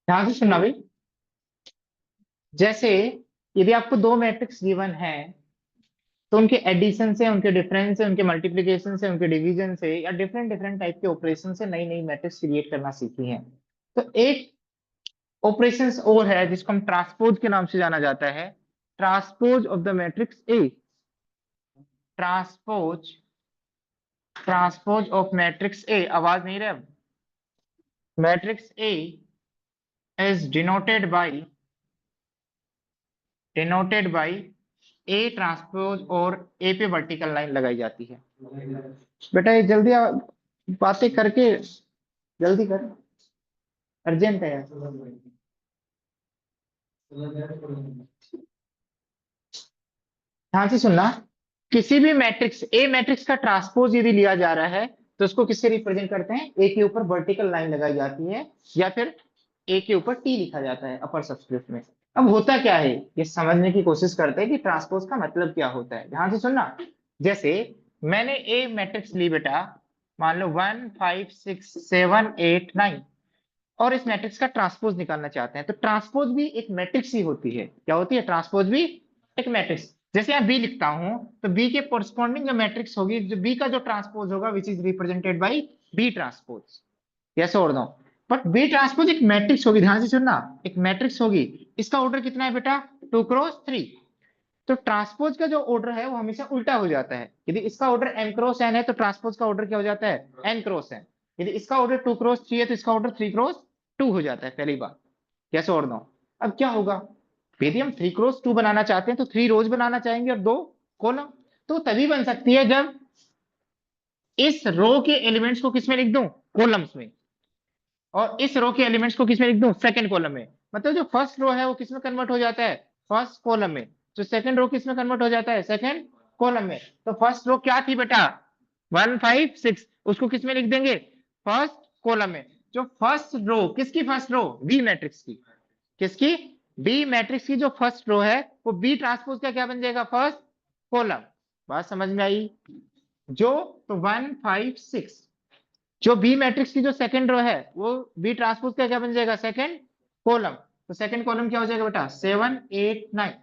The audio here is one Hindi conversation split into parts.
ध्यान से सुनना भाई। जैसे यदि आपको दो मैट्रिक्स गिवन है तो उनके एडिशन से, उनके डिफरेंस से, उनके मल्टीप्लिकेशन से, उनके डिवीजन से या डिफरेंट डिफरेंट टाइप के ऑपरेशन से नई नई मैट्रिक्स क्रिएट करना सीखी है। तो एक ऑपरेशंस और है जिसको हम ट्रांसपोज के नाम से जाना जाता है। Transpose of the matrix A. Transpose transpose of matrix A. आवाज नहीं रहे अब। Matrix A is denoted by A transpose, और ए पे वर्टिकल लाइन लगाई जाती है। बेटा ये जल्दी बातें करके जल्दी कर, अर्जेंट है यार। ध्यान से सुनना। किसी भी मैट्रिक्स ए मैट्रिक्स का ट्रांसपोज यदि लिया जा रहा है तो उसको किससे रिप्रेजेंट करते हैं? ए के ऊपर वर्टिकल लाइन लगाई जाती है या फिर ए के ऊपर टी लिखा जाता है अपर सबस्क्रिप्ट में। अब होता क्या है ये समझने की कोशिश करते हैं कि ट्रांसपोज का मतलब क्या होता है। ध्यान से सुनना। जैसे मैंने ए मैट्रिक्स ली बेटा, मान लो 1 5 6 7 8 9, और इस मैट्रिक्स का ट्रांसपोज निकालना चाहते हैं। तो ट्रांसपोज भी एक मैट्रिक्स ही होती है। क्या होती है? ट्रांसपोज भी एक मैट्रिक्स। जैसे यहाँ बी लिखता हूं तो बी के कोरस्पॉन्डिंग जो मैट्रिक्स होगी, जो बी का जो ट्रांसपोज होगा, which is represented by B transpose. Yes or no? But B transpose एक मैट्रिक्स होगी। ध्यान से सुनना, एक मैट्रिक्स होगी। इसका ऑर्डर कितना है बेटा? 2x3। तो ट्रांसपोज का जो ऑर्डर है वो हमेशा उल्टा हो जाता है। यदि इसका ऑर्डर m×n है तो ट्रांसपोज का ऑर्डर क्या हो जाता है? n×n। यदि इसका ऑर्डर 2x3 है तो इसका ऑर्डर 3×2 हो जाता है। पहली बात, यस और नो? अब क्या होगा? यदि हम 3×2 बनाना चाहते हैं तो 3 रोज बनाना चाहेंगे और 2 कॉलम। तो तभी बन सकती है जब इस रो के एलिमेंट्स को किसमें लिख दूं? कॉलम्स में। और इस रो के एलिमेंट्स को किसमें लिख दूं? सेकंड कॉलम में। मतलब जो फर्स्ट रो है वो किसमें कन्वर्ट हो जाता है? फर्स्ट कॉलम में। जो सेकंड रो किसमें कन्वर्ट हो जाता है? सेकंड कॉलम में। तो फर्स्ट रो क्या थी बेटा? 1 5 6, उसको किसमें लिख देंगे? फर्स्ट कॉलम में। जो फर्स्ट रो, किसकी फर्स्ट रो? बी मैट्रिक्स की। किसकी? बी मैट्रिक्स की जो फर्स्ट रो है वो बी ट्रांसपोज का क्या बन जाएगा? First column. बात समझ में आई? जो तो 1 5 6, जो बी मैट्रिक्स की जो सेकंड रो है वो बी ट्रांसपोज का क्या बन जाएगा? Second column. तो सेकंड कॉलम क्या हो जाएगा बेटा? 7 8 9।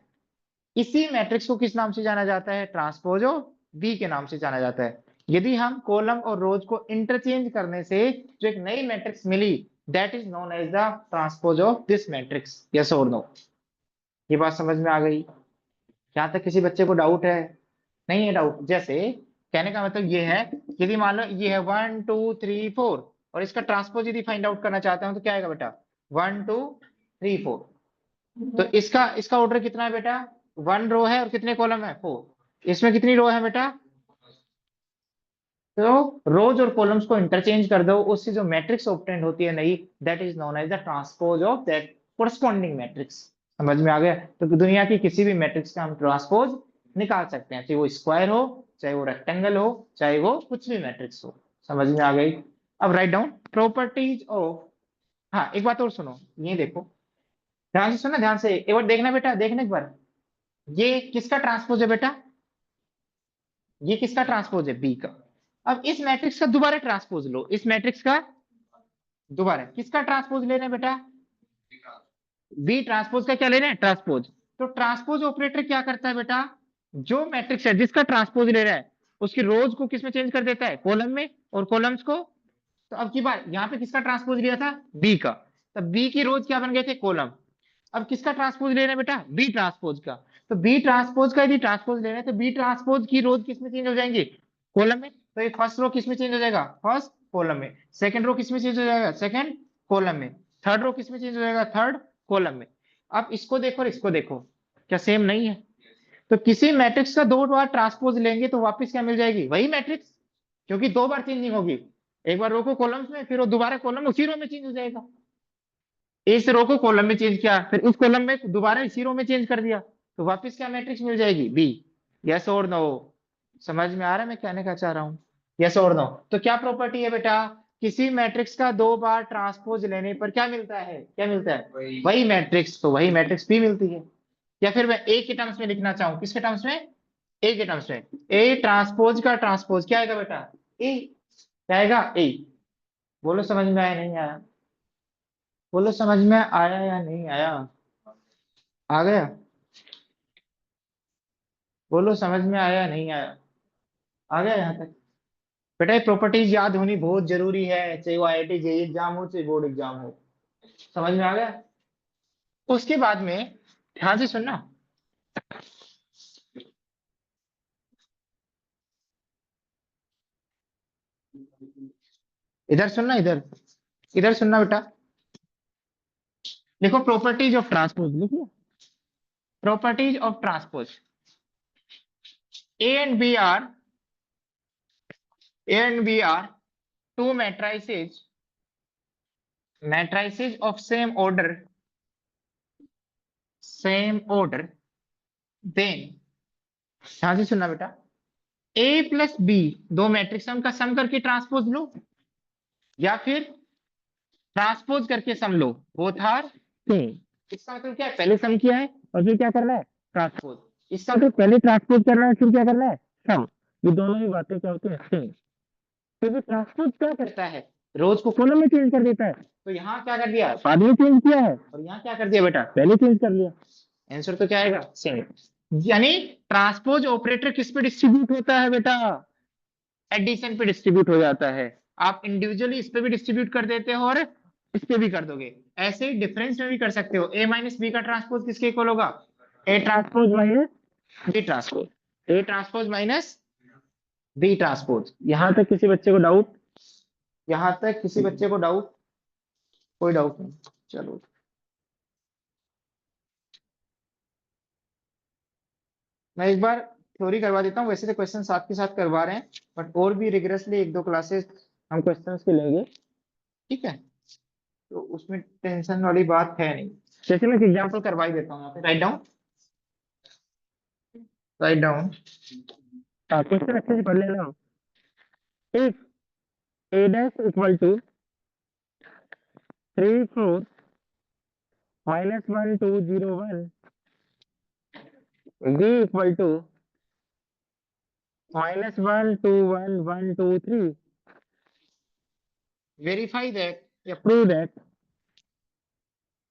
इसी मैट्रिक्स को किस नाम से जाना जाता है? ट्रांसपोज ऑफ बी के नाम से जाना जाता है। यदि हम कॉलम और रोज को इंटरचेंज करने से जो एक नई मैट्रिक्स मिली, that is known as the transpose of this matrix. Yes or no? ये बात समझ में आ गई? यहाँ तक किसी बच्चे को डाउट है? नहीं है डाउट? जैसे कहने का मतलब ये है, यदि मान लो ये है 1 2 3 4, और इसका ट्रांसपोज यदि फाइंड आउट करना चाहते हो तो क्या आएगा बेटा? 1 2 3 4। तो इसका इसका ऑर्डर कितना है बेटा? 1 रो है और कितने कॉलम है? 4। इसमें कितनी रो है बेटा? तो रोज और कॉलम्स को इंटरचेंज कर दो, उससे जो मैट्रिक्स ऑब्टेंड होती है नई, that is known as the transpose of that corresponding matrix. समझ में आ गया? तो दुनिया की किसी भी मैट्रिक्स का हम ट्रांसपोज निकाल सकते हैं, चाहे वो स्क्वायर हो, चाहे वो रेक्टेंगल हो, चाहे वो कुछ भी मैट्रिक्स हो। समझ में आ गई? अब राइट डाउन प्रॉपर्टीज ऑफ। हाँ एक बात और सुनो, ये देखो, ध्यान से सुनना, ध्यान से एक बार देखना बेटा, देखना एक बार। ये किसका ट्रांसपोज है बेटा? ये किसका ट्रांसपोज है? बी का। अब इस मैट्रिक्स का दोबारा ट्रांसपोज लो, इस मैट्रिक्स का दोबारा। किसका ट्रांसपोज ले रहे हैं बेटा? बी ट्रांसपोज का क्या ले रहे हैं? ट्रांसपोज। तो ट्रांसपोज ऑपरेटर क्या करता है बेटा? जो मैट्रिक्स है जिसका ट्रांसपोज ले रहा है उसकी रोज को किसमें चेंज कर देता है? कॉलम में। और कॉलम्स को, तो अब की बार यहाँ पे किसका ट्रांसपोज लिया था? बी का। तो बी की रोज क्या बन गए थे? कॉलम। अब किसका ट्रांसपोज ले रहे हैं बेटा? बी ट्रांसपोज का। तो बी ट्रांसपोज का यदि ट्रांसपोज ले रहे हैं तो बी ट्रांसपोज की रोज किसमें चेंज हो जाएंगे? कॉलम में। तो ये फर्स्ट रो किसमें चेंज हो जाएगा? फर्स्ट कॉलम में। सेकंड रो किसमें चेंज हो जाएगा? सेकंड कॉलम में। थर्ड रो किसमें चेंज हो जाएगा? थर्ड कॉलम में। अब इसको देखो और इसको देखो, क्या सेम नहीं है? तो किसी मैट्रिक्स का दो बार ट्रांसपोज लेंगे तो वापस क्या मिल जाएगी? वही मैट्रिक्स। क्योंकि दो बार चेंजिंग होगी, एक बार रो को कॉलम्स में, फिर वो दोबारा कॉलम उसी रो में चेंज हो जाएगा। इस रो को कॉलम में चेंज किया, फिर उस कॉलम में दोबारा इसी रो में चेंज कर दिया, तो वापस क्या मैट्रिक्स मिल जाएगी? बी। Yes or no? समझ में आ रहा है मैं कहने का चाह रहा हूँ? Yes or no? तो क्या प्रॉपर्टी है बेटा? किसी मैट्रिक्स का दो बार ट्रांसपोज लेने पर क्या मिलता है? क्या मिलता है? वही मैट्रिक्स। तो वही मैट्रिक्स बी मिलती है। या फिर मैं ए के टर्म्स में लिखना चाहूं, किसके टर्म्स में? ए के टर्म्स में। ए ट्रांसपोज का ट्रांसपोज क्या आएगा बेटा? ए क्या आएगा ए। बोलो समझ में आया नहीं आया? बोलो समझ में आया या नहीं आया? आ गया? बोलो समझ में आया नहीं आया? आ गया यहाँ तक? बेटा ये प्रॉपर्टीज याद होनी बहुत जरूरी है, चाहे वो आईआईटी जेईई एग्जाम हो चाहे बोर्ड एग्जाम हो। समझ में आ गया? उसके बाद में ध्यान से सुनना। इधर सुनना, इधर इधर सुनना बेटा। देखो प्रॉपर्टीज ऑफ ट्रांसपोज लिखिए। Properties of transpose. A and B are A and B are two matrices of same order, then ध्यान से सुनना बेटा। ए प्लस बी दो मैट्रिक्स का सम करके ट्रांसपोज लो, या फिर ट्रांसपोज करके सम लो, बोथ आर सेम। इसका मतलब क्या है, पहले सम किया है और फिर क्या करना है, ट्रांसपोज। इसका मतलब पहले ट्रांसपोज करना है फिर क्या करना है, सम। ये दोनों ही बातें क्या होती है, सेम। क्योंकि ट्रांसपोज क्या करता है, रोज को कॉलम में चेंज कर देता है। तो यहाँ क्या कर दिया, बाद में चेंज किया है, और यहाँ क्या कर दिया बेटा, पहले चेंज कर लिया। आंसर तो क्या आएगा, सेम। यानी ट्रांसपोज ऑपरेटर किस पे डिस्ट्रीब्यूट होता है बेटा, एडिशन पे डिस्ट्रीब्यूट हो जाता है। आप इंडिविजुअली इस पे भी डिस्ट्रीब्यूट कर देते हो और इस पे भी कर दोगे। ऐसे ही डिफरेंस में भी कर सकते हो। ए माइनस बी का ट्रांसपोज किसके इक्वल होगा, A transpose minus B transpose. A transpose minus B transpose. यहां तक किसी बच्चे को डाउट? यहां तक किसी बच्चे को डाउट? कोई डाउट नहीं, चलो। मैं एक बार थ्योरी करवा देता हूँ, वैसे तो क्वेश्चन साथ के साथ करवा रहे हैं, बट और भी रिगरसली एक दो क्लासेस हम क्वेश्चंस के लेंगे, ठीक है? तो उसमें टेंशन वाली बात है नहीं। जैसे मैं एक एग्जांपल करवा ही देता हूँ यहाँ पे, write down, write down. Question अच्छे से पढ़ लेना। If a dash equal to 3 4 minus 1 2 0 1, b equal to minus 1 2 1 1 2 3, verify that या prove that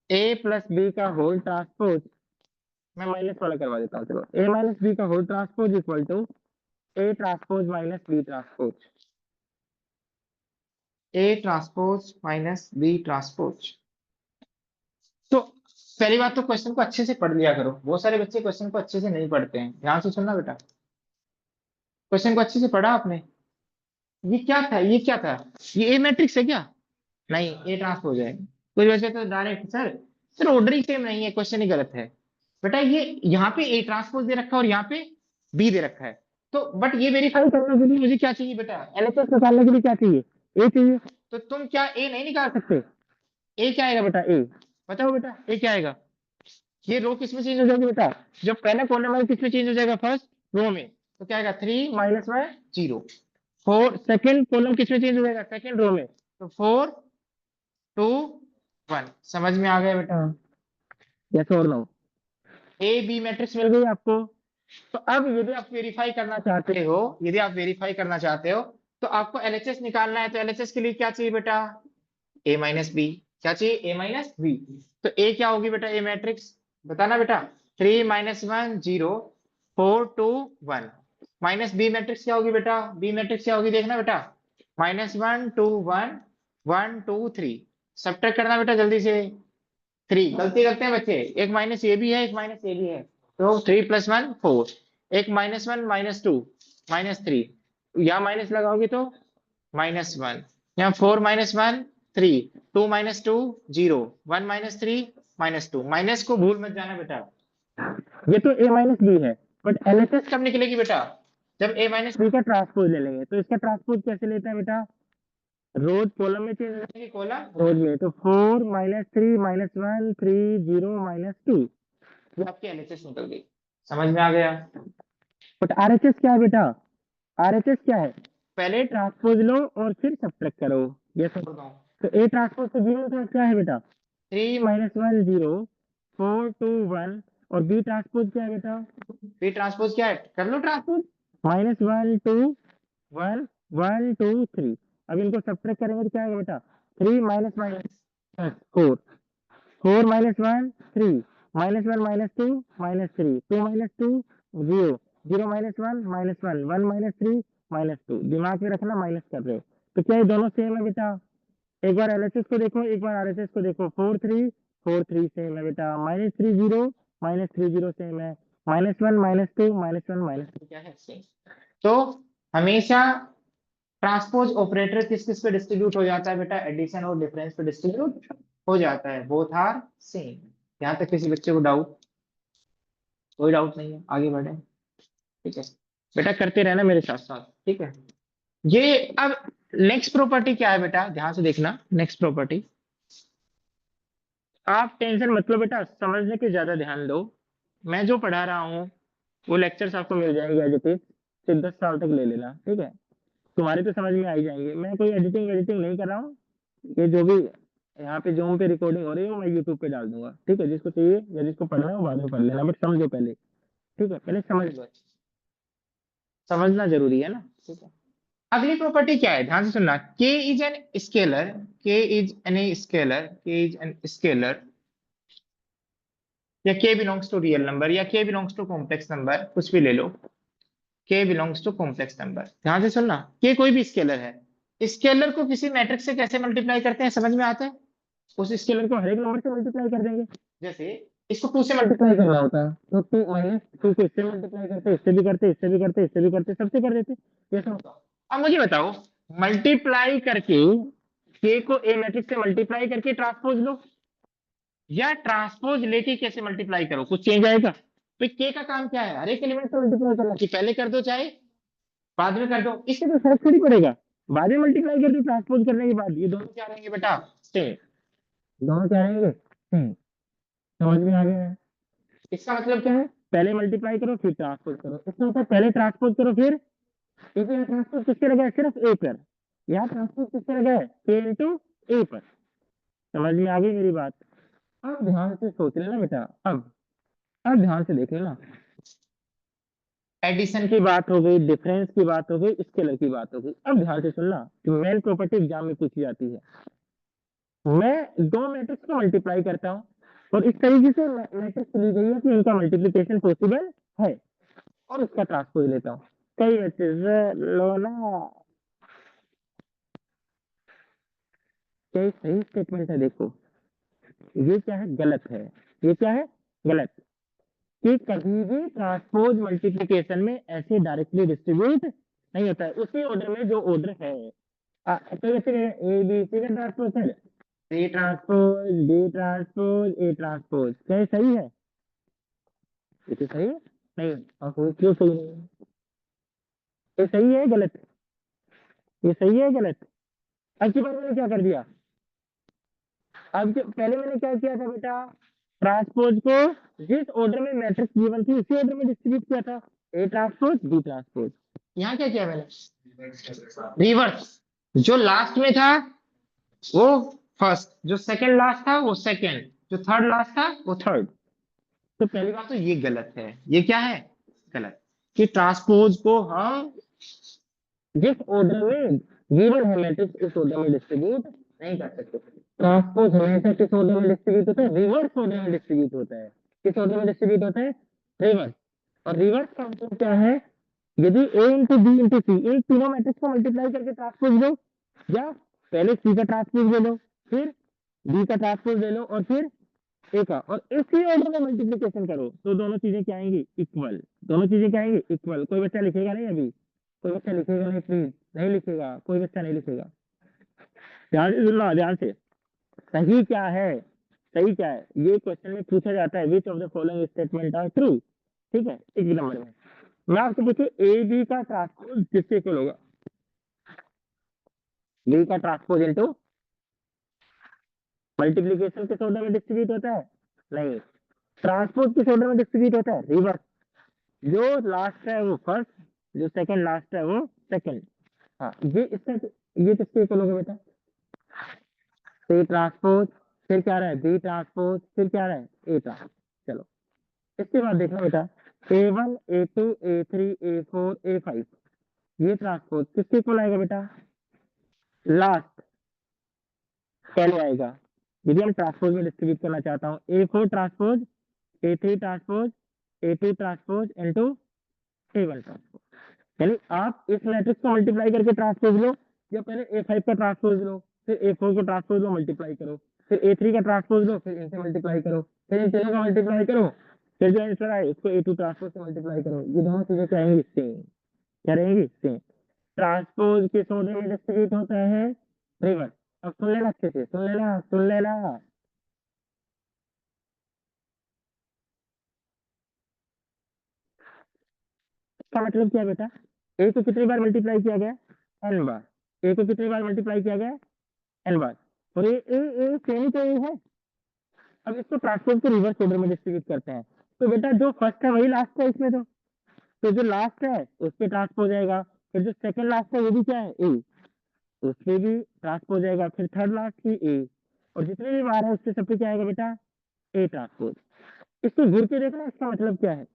a plus b का होल ट्रांसपोज, मैं माइनस वाला करवा देता हूँ, चलो। a माइनस बी का whole transpose equal to a transpose minus B transpose. a transpose minus B transpose. तो पहली बात तो क्वेश्चन को अच्छे से पढ़ लिया करो। बहुत सारे बच्चे क्वेश्चन को अच्छे से नहीं पढ़ते हैं। ध्यान से सुनना बेटा, क्वेश्चन को अच्छे से पढ़ा आपने? ये क्या था, ये क्या था, ये ए मैट्रिक्स है क्या? नहीं, ए ट्रांसपोज है। कुछ वजह तो डायरेक्ट सर, सर ऑर्डर ही सेम नहीं है, क्वेश्चन ही गलत है। बेटा ये यहाँ पे ए ट्रांसपोज दे रखा है और यहाँ पे बी दे रखा है। तो बट ये वेरीफाई करने के लिए मुझे क्या चाहिए बेटा, एलएचएस निकालने के लिए क्या चाहिए, ए चाहिए। तो तुम क्या ए नहीं निकाल सकते? ए क्या आएगा बेटा, ए बताओ बेटा, ए क्या आएगा? ये रो किस में चेंज हो जाएगी बेटा, जब पहला कॉलम है किस में चेंज हो जाएगा, फर्स्ट रो में। तो क्या आएगा, 3 माइनस में 0। 4 सेकंड कॉलम किस में चेंज हो जाएगा, सेकंड रो में। तो 4 2 1। समझ में आ गया बेटा? Yes or no? A B matrix मिल गई आपको। तो अब यदि आप वेरीफाई करना चाहते हो, यदि आप वेरीफाई करना चाहते हो तो आपको एलएचएस निकालना है। तो एलएचएस के लिए क्या चाहिए बेटा, ए माइनस बी। क्या चाहिए, ए माइनस बी। तो ए क्या होगी बेटा, ए मैट्रिक्स बताना बेटा, 3 माइनस 1 0 4 2 1। माइनस बी मैट्रिक्स क्या होगी बेटा, बी मैट्रिक्स क्या होगी देखना बेटा, माइनस 1 2 1 1 2 3। सब्ट्रैक्ट करना बेटा जल्दी से। 3 गलती करते हैं बच्चे, एक माइनस ए भी है एक माइनस ए भी है। तो 3 प्लस 1 4, एक माइनस 1 माइनस 2 माइनस 3, यहाँ माइनस लगाओगे तो माइनस 1, यहाँ 4 minus 1 3, 2 minus 2 0, 1 minus 3 minus 2। Minus को भूल मत जाना बेटा। ये तो a माइनस बी है, बट एलएचएस कब निकलेगी बेटा, जब a माइनस बी का ट्रांसपोज ले लेंगे। तो इसका ट्रांसपोज कैसे लेता है बेटा, रोज कॉलम में चेंज हो जाएगी, कॉलम रोज में। तो 4 माइनस 3 माइनस 1 3 0 माइनस 2, ये आपकी एलएचएस निकल गई। समझ में आ गया? बट आरएचएस क्या है बेटा, आरएचएस क्या है, पहले ट्रांसपोज लो और फिर सब्ट्रैक्ट करो। ये सब तो ए ट्रांसपोज से जीरो का क्या है बेटा, 3 माइनस 1 0 4 2 1। और बी ट्रांसपोज क्या है बेटा, बी ट्रांसपोज क्या है, कर लो ट्रांसपोज, माइनस 1 2 1 1 2 3। अब इनको सब्ट्रैक्ट करेंगे तो क्या आएगा बेटा, 3 minus minus 4, 4 minus 1 3, minus 1 minus 2 minus 3, 2 minus 2 0, 0 minus 1 minus 1, 1 minus 3 minus 2। दिमाग में रखना माइनस कर रहे हो तो क्या ये दोनों सेम है बेटा। एक बार एलएचएस को देखो, एक बार आरएचएस को देखो, 4 3 4 3 सेम है बेटा, माइनस 3 0 माइनस 3 0 सेम है, माइनस 1 माइनस 2 माइनस 1 माइनस 2 क्या है सेम। तो हमेशा ट्रांसपोज ऑपरेटर किस किस पे डिस्ट्रीब्यूट हो जाता है बेटा, एडिशन और डिफरेंस पे डिस्ट्रीब्यूट हो जाता है, बोथ आर सेम। यहाँ तक किसी बच्चे को डाउट, कोई डाउट नहीं है, आगे बढ़े। ठीक है बेटा, करते रहना मेरे साथ साथ, ठीक है। ये अब नेक्स्ट प्रॉपर्टी क्या है बेटा, ध्यान से देखना। नेक्स्ट प्रॉपर्टी, आप टेंशन मतलब बेटा, समझने के ज्यादा ध्यान दो। मैं जो पढ़ा रहा हूँ वो लेक्चर्स आपको मिल जाएंगे एज इट इज, सिर्फ 10 साल तक ले लेना, ठीक है। तुम्हारे तो समझ में आ ही जाएंगे, मैं कोई एडिटिंग एडिटिंग नहीं कर रहा हूँ। ये जो भी यहाँ पे जूम पे रिकॉर्डिंग हो रही है वो मैं यूट्यूब पे डाल दूंगा, ठीक है। जिसको चाहिए या जिसको पढ़ना है वो बाद में पढ़ लेना, बट समझो पहले, ठीक है। पहले समझ लो, समझना जरूरी है ना, ठीक है। अगली प्रॉपर्टी क्या है, ध्यान से सुनना। के इज एन स्केलर, के इज एन स्केलर, के इज एन स्केलर, या के बिलोंग्स टू रियल नंबर, या के बिलोंग्स टू कॉम्प्लेक्स नंबर, कुछ भी ले लो। के बिलोंग्स टू कॉम्प्लेक्स नंबर, ध्यान से सुनना। के कोई भी स्केलर है, स्केलर को किसी मैट्रिक्स से कैसे मल्टीप्लाई करते हैं समझ में आता है। उस स्केलर को हर एक नंबर से मल्टीप्लाई कर देंगे। जैसे इसको 2 से मल्टीप्लाई करना होता है तो 2 माइनस 2 को इससे मल्टीप्लाई करते, इससे भी करते, इससे भी करते, इससे भी करते, सबसे कर देते, जैसा होता। अब मुझे बताओ, मल्टीप्लाई करके के को ए मैट्रिक्स से मल्टीप्लाई करके ट्रांसपोज लो, या ट्रांसपोज लेके कैसे मल्टीप्लाई करो, कुछ चेंज आएगा। तो के का काम क्या है, हर एक एलिमेंट से मल्टीप्लाई करना, कि पहले कर दो चाहे बाद में कर दो, इससे तो फर्क थोड़ी पड़ेगा। बाद में मल्टीप्लाई कर दो ट्रांसपोज करने के बाद, ये दोनों क्या रहेंगे बेटा, सेम। दोनों क्या रहेंगे, सेम। समझ में आ गया है। इसका मतलब क्या है, पहले मल्टीप्लाई करो फिर ट्रांसपोज करो, इसका मतलब पहले ट्रांसपोज करो फिर, क्योंकि यहाँ ट्रांसपोज किसके लगा है, सिर्फ ए पर। यहाँ ट्रांसपोज किसके लगा है, के इंटू ए पर। समझ में आ गई मेरी बात। अब ध्यान से सोच लेना बेटा, अब ध्यान से देख लेना। एडिशन की बात हो गई, डिफरेंस की बात हो गई, स्केलर की बात हो गई। अब ध्यान से सुनना, मेन प्रॉपर्टी एग्जाम में पूछी जाती है। मैं दो मैट्रिक्स को मल्टीप्लाई करता हूँ और इस तरीके से मैट्रिक्स ली गई है कि उनका मल्टीप्लिकेशन पॉसिबल है, और उसका ट्रांसपोज लेता हूँ। कई बच्चे लो ना, क्या सही स्टेटमेंट है, देखो ये क्या है, गलत है। ये क्या है, गलत। कि कभी भी ट्रांसपोज मल्टीप्लिकेशन में ऐसे डायरेक्टली डिस्ट्रीब्यूट नहीं होता है, उसी ऑर्डर में जो ऑर्डर है। तो जैसे ए बी सी का ट्रांसपोज है, C transpose B transpose A transpose, क्या ये सही है, ये तो सही है नहीं, और क्यों सही नहीं है, ये सही है गलत, ये सही है गलत। अब की बार मैंने क्या कर दिया, पहले मैंने क्या किया था बेटा, ट्रांसपोज को जिस ऑर्डर में मैट्रिक्स गिवन थी उसी ऑर्डर में डिस्ट्रीब्यूट किया था, ए ट्रांसपोज बी ट्रांसपोज। यहाँ क्या किया मैंने, रिवर्स। जो लास्ट में था वो फर्स्ट, जो सेकंड लास्ट था वो सेकंड, जो थर्ड लास्ट था वो थर्ड। तो पहली बात तो ये गलत है, ये क्या है, गलत। कि ट्रांसपोज को हम जिस ऑर्डर में गिवन है मैट्रिक्स उस ऑर्डर में डिस्ट्रीब्यूट नहीं कर सकते। ट्रांसपोज हमेशा किस ऑर्डर में डिस्ट्रीब्यूट होता है, रिवर्स ऑर्डर में डिस्ट्रीब्यूट होता है। किस ऑर्डर में डिस्ट्रीब्यूट होता है, रिवर्स। और रिवर्स का मतलब क्या है, यदि ए इंटू बी इंटू सी, इन तीनों मैट्रिक्स को मल्टीप्लाई करके ट्रांसपोज लो, या पहले सी का ट्रांसपोज ले लो, फिर बी का ट्रांसपोज ले लो, और फिर ए का, और इसी ऑर्डर में मल्टीप्लिकेशन करो, तो दोनों चीजें क्या आएंगी, इक्वल। दोनों चीजें क्या आएंगी, इक्वल। कोई बच्चा लिखेगा नहीं अभी, कोई बच्चा लिखेगा नहीं प्लीज, नहीं लिखेगा, कोई बच्चा नहीं लिखेगा। ध्यान से सुनना, ध्यान से। सही क्या है, सही क्या है, ये क्वेश्चन में पूछा जाता है, which of the following statement are true, ठीक है। एक नंबर में मैं आपसे पूछूं, ए बी का ट्रांसपोज किससे इक्वल होगा, बी का ट्रांसपोज इनटू, मल्टीप्लिकेशन किस ऑर्डर में डिस्ट्रीब्यूट होता है, नहीं, ट्रांसपोज किस ऑर्डर में डिस्ट्रीब्यूट होता है, रिवर्स। जो लास्ट है वो फर्स्ट, जो सेकंड लास्ट है वो सेकंड। हाँ, ये इसका, ये किसके इक्वल होगा बेटा, सी ट्रांसपोज, फिर क्या रहा है बी ट्रांसपोज, फिर क्या रहा है ए ट्रांसपोज। चलो इसके बाद देखना बेटा, A1 A2 A3 A4 A5, ये ट्रांसपोज किसके इक्वल आएगा बेटा, लास्ट पहले आएगा। यदि हम ट्रांसपोज में डिस्ट्रीब्यूट करना चाहता हूँ, A4 transpose, A3 transpose, A2 transpose into A1 transpose, यानी आप इस मैट्रिक्स को मल्टीप्लाई करके ट्रांसपोज लो, या पहले A5 का ट्रांसपोज लो, फिर A4 को ट्रांसपोज लो, मल्टीप्लाई करो, फिर A3 का ट्रांसपोज लो, फिर इनसे मल्टीप्लाई करो, फिर इन तीनों का मल्टीप्लाई करो, फिर जो आंसर आए उसको A2 ट्रांसपोज से मल्टीप्लाई करो। ये दोनों चीजें क्या रहेंगी, सेम। क्या रहेंगी, सेम। ट्रांसपोज किस ऑर्डर में डिस्ट्रीब्यूट होता है, रिवर्स। अब सुन लेना अच्छे से, सुन लेना, सुन लेना। इसका मतलब क्या है बेटा, ए को कितनी बार मल्टीप्लाई किया गया, एन बार। ए को कितनी बार मल्टीप्लाई किया गया, एन बार। और ये ए सेम तो ए है। अब इसको ट्रांसपोज को रिवर्स ऑर्डर में डिस्ट्रीब्यूट करते हैं, तो बेटा जो फर्स्ट है वही लास्ट है इसमें। तो जो लास्ट है उस पर ट्रांसपोज जाएगा, फिर जो सेकंड लास्ट है वो भी क्या है, ए, उस पर भी ट्रांसपोज जाएगा, फिर थर्ड लास्ट की ए, और जितने भी बार है उसके सब पे क्या आएगा बेटा, ए ट्रांसपोज। इसको घूर के देखना, इसका मतलब क्या है,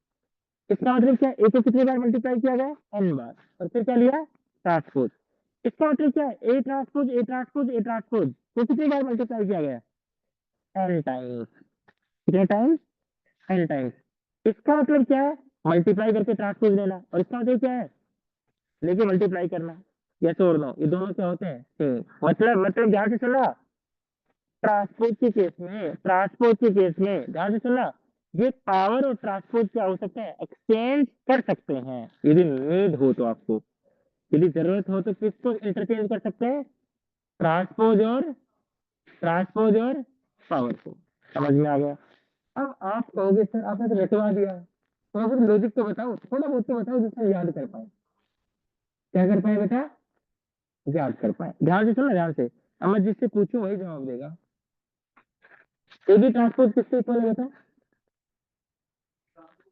इसका मतलब क्या है, ए को कितनी बार मल्टीप्लाई किया गया, एन बार, और फिर क्या लिया, ट्रांसपोज। इसका मतलब क्या है, A transpose, A transpose, A transpose को कितनी बार मल्टीप्लाई किया गया, एन टाइम्स। कितने टाइम्स, एन टाइम्स। इसका मतलब क्या है, मल्टीप्लाई करके ट्रांसपोज लेना, और इसका मतलब क्या है, लेके मल्टीप्लाई करना। यस और नो, ये दोनों क्या होते हैं, सेम। मतलब ध्यान से सुना, ट्रांसपोज के केस में, ट्रांसपोज के केस में ध्यान से सुनना, ये पावर और ट्रांसपोज क्या हो सकते हैं, एक्सचेंज कर सकते हैं यदि नीड हो तो। आपको यदि जरूरत हो तो किसको इंटरचेंज कर सकते हैं, ट्रांसपोज और पावर को। समझ में आ गया। अब आप कहोगे सर आपने तो रटवा दिया, थोड़ा बहुत लॉजिक तो बताओ, थोड़ा बहुत तो बताओ जिससे याद कर पाए। क्या कर पाए बेटा, याद कर पाए। ध्यान से सुनना, ध्यान से। अब मैं जिससे पूछूं वही जवाब देगा। ए बी ट्रांसपोज किससे इक्वल है बेटा,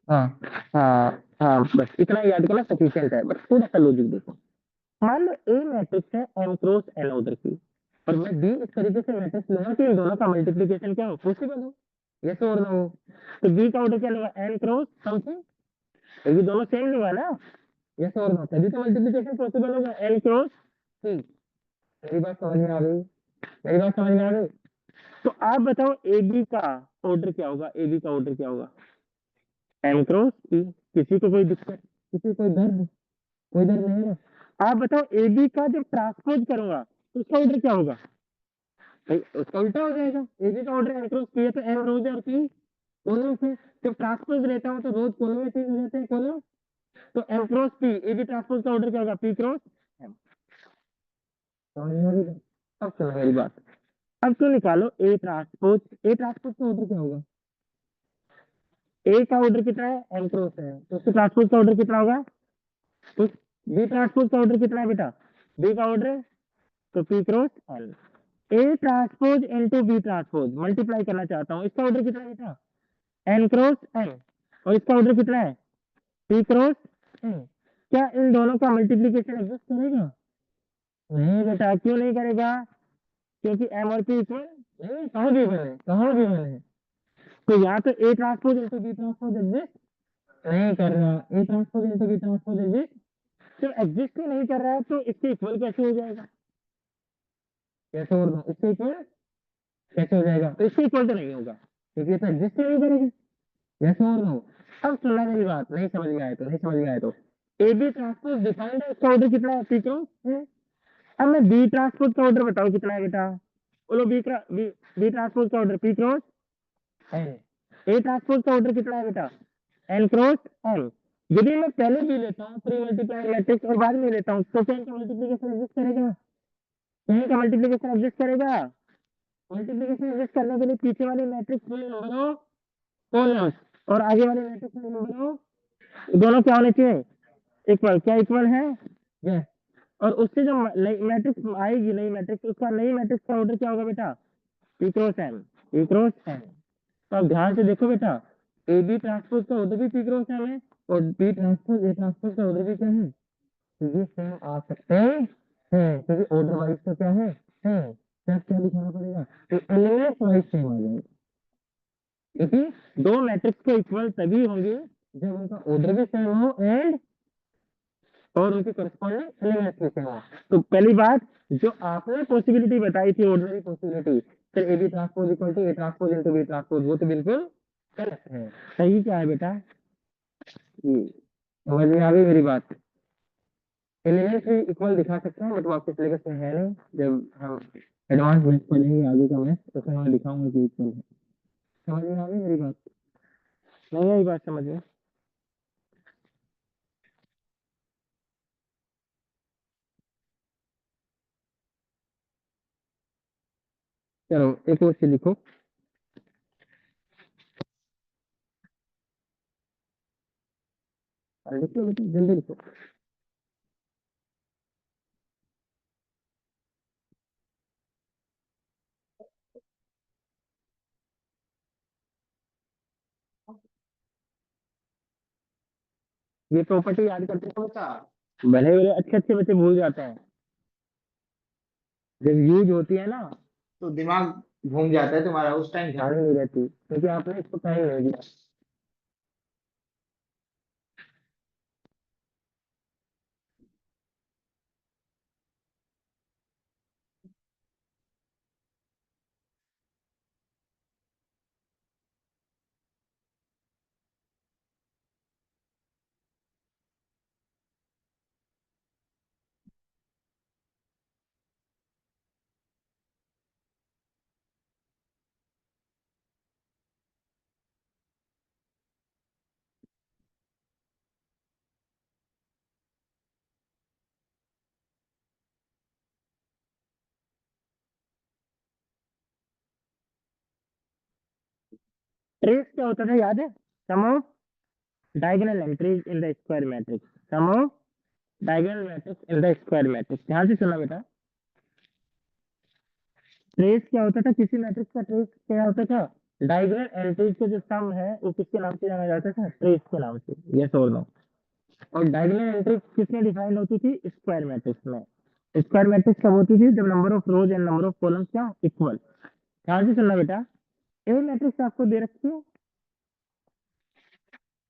हाँ हाँ हाँ, बस इतना याद करना सफिशिएंट है। बस थोड़ा सा लॉजिक देखो। मान लो ए मैट्रिक्स है एम क्रॉस एन ऑर्डर की, और मैं बी इस तरीके से मैट्रिक्स लूंगा कि इन दोनों का मल्टीप्लीकेशन क्या हो, पॉसिबल हो, यस और नो हो। तो बी का ऑर्डर क्या लगा, एन क्रॉस समथिंग, ये दोनों सेम लगा ना, यस और नो, तभी तो मल्टीप्लीकेशन पॉसिबल होगा, एन क्रॉस सी। मेरी बात समझ में आ गई, मेरी बात समझ में आ गई। तो आप बताओ ए बी का ऑर्डर क्या होगा, ए बी का ऑर्डर क्या होगा, एम क्रॉस सी। किसी को कोई दिक्कत, किसी को कोई दर्द, कोई दर्द नहीं है। आप बताओ ए बी का जब ट्रांसपोज करूंगा तो उसका ऑर्डर क्या होगा, भाई उसका उल्टा हो जाएगा। ए बी का ऑर्डर एम क्रॉस पी है तो एम रोज और पी कॉलम से। जब ट्रांसपोज लेता हूँ तो रोज कॉलम में चेंज हो जाते हैं कॉलम। तो M cross P, A B transpose का ऑर्डर क्या होगा, पी क्रॉस एम। समझ में आ गई? अब सुनो मेरी बात, अब तो निकालो ए ट्रांसपोज, ए ट्रांसपोज का ऑर्डर क्या होगा, ए का ऑर्डर कितना है, एम क्रॉस है, तो उसके ट्रांसपोज का ऑर्डर कितना होगा, उस बी ट्रांसपोज का ऑर्डर कितना है बेटा, बी का ऑर्डर तो P cross L. A transpose into B transpose multiply करना चाहता हूँ, इसका ऑर्डर कितना है बेटा, एन क्रॉस एन, और इसका ऑर्डर कितना है, पी क्रॉस एन। क्या इन दोनों का मल्टीप्लीकेशन एग्जिस्ट करेगा, नहीं बेटा, क्यों नहीं करेगा, क्योंकि एम और पी इक्वल नहीं, कहाँ भी बने, कहाँ भी बने। तो यहाँ तो A transpose into B transpose exist नहीं कर रहा, A transpose into B transpose exist, जब एग्जिस्ट ही नहीं कर रहा है तो इसके इक्वल कैसे हो जाएगा, कैसे और इसके इक्वल कैसे हो जाएगा, तो इसके इक्वल तो नहीं होगा क्योंकि ये तो एग्जिस्ट ही नहीं करेगी, यस और नो। अब सुनना मेरी बात, नहीं समझ में आए तो, नहीं समझ में आए तो, ए बी ट्रांसपोज डिफाइंड है, इसका ऑर्डर कितना है, पी क्रॉस है। अब मैं बी ट्रांसपोज का ऑर्डर बताओ कितना है बेटा, बोलो बी ट्रांसपोज का order P cross N. A transpose का ऑर्डर कितना है बेटा, एन क्रॉस एन। यदि मैं पहले भी लेता हूँ प्री मल्टीप्लाई मैट्रिक्स और बाद में लेता हूँ तो क्या इनका मल्टीप्लीकेशन एग्जिस्ट करेगा, कहीं का मल्टीप्लीकेशन एग्जिस्ट करेगा। मल्टीप्लीकेशन एग्जिस्ट करने के लिए पीछे वाले मैट्रिक्स में नंबर ऑफ कॉलम्स और आगे वाले मैट्रिक्स में नंबर ऑफ, दोनों क्या होने चाहिए, इक्वल। क्या इक्वल है, यस। और उससे जो मैट्रिक्स आएगी नई मैट्रिक्स, उसका नई मैट्रिक्स का ऑर्डर क्या होगा बेटा, P cross M, P cross M. तो अब ध्यान से देखो बेटा, ए बी ट्रांसपोज का ऑर्डर भी पी क्रॉस एम है, और बी ट्रांसपोज ए ट्रांसपोज का ऑर्डर भी क्या है, तो ये सेम आ सकते हैं, क्योंकि ऑर्डर वाइज तो क्या है, सेम। क्या दिखाना पड़ेगा, तो एलिमेंट वाइज सेम आ जाएगा, क्योंकि दो मैट्रिक्स के इक्वल तभी होंगे जब उनका ऑर्डर भी सेम हो एंड और उनकी करस्पॉन्डिंग एलिमेंट्री से हो। तो पहली बात, जो आपने पॉसिबिलिटी बताई थी ऑर्डिनरी पॉसिबिलिटी, फिर A B transpose equal to A transpose into B transpose, वो तो बिल्कुल गलत है। सही क्या है बेटा? ये समझ में आ गई मेरी बात? एलिमेंट भी इक्वल दिखा सकते हैं, बट वो आपके सिलेबस में है नहीं। जब हम एडवांस मैथ पढ़ेंगे आगे का मैथ, तो उसमें मैं दिखाऊंगा कि इक्वल है। समझ में आ गई मेरी बात? नहीं आई बात समझ में? चलो एक और से लिखो, लिख लो बेटा, जल्दी लिखो। ये प्रॉपर्टी याद करते हो बेटा, भले भले अच्छे अच्छे बच्चे भूल जाते हैं, जब यूज होती है ना तो दिमाग घूम जाता है तुम्हारा, उस टाइम ध्यान में नहीं रहती, क्योंकि आपने इसको टाइम नहीं दिया। ट्रेस क्या होता था याद है? Sum of diagonal entries in the square matrix, sum of diagonal matrix in the square matrix. ध्यान से सुना बेटा, ट्रेस क्या होता था, किसी मैट्रिक्स का ट्रेस क्या होता था? डायगोनल एंट्रीज का जो सम है वो किसके नाम से जाना जाता था? ट्रेस के नाम से। Yes or no? और डायगोनल एंट्री किसमें डिफाइंड होती थी? स्क्वायर मैट्रिक्स में। स्क्वायर मैट्रिक्स कब होती थी? जब number of rose and number of columns क्या इक्वल। ध्यान से सुनना बेटा, ए मैट्रिक्स आपको दे रखी है,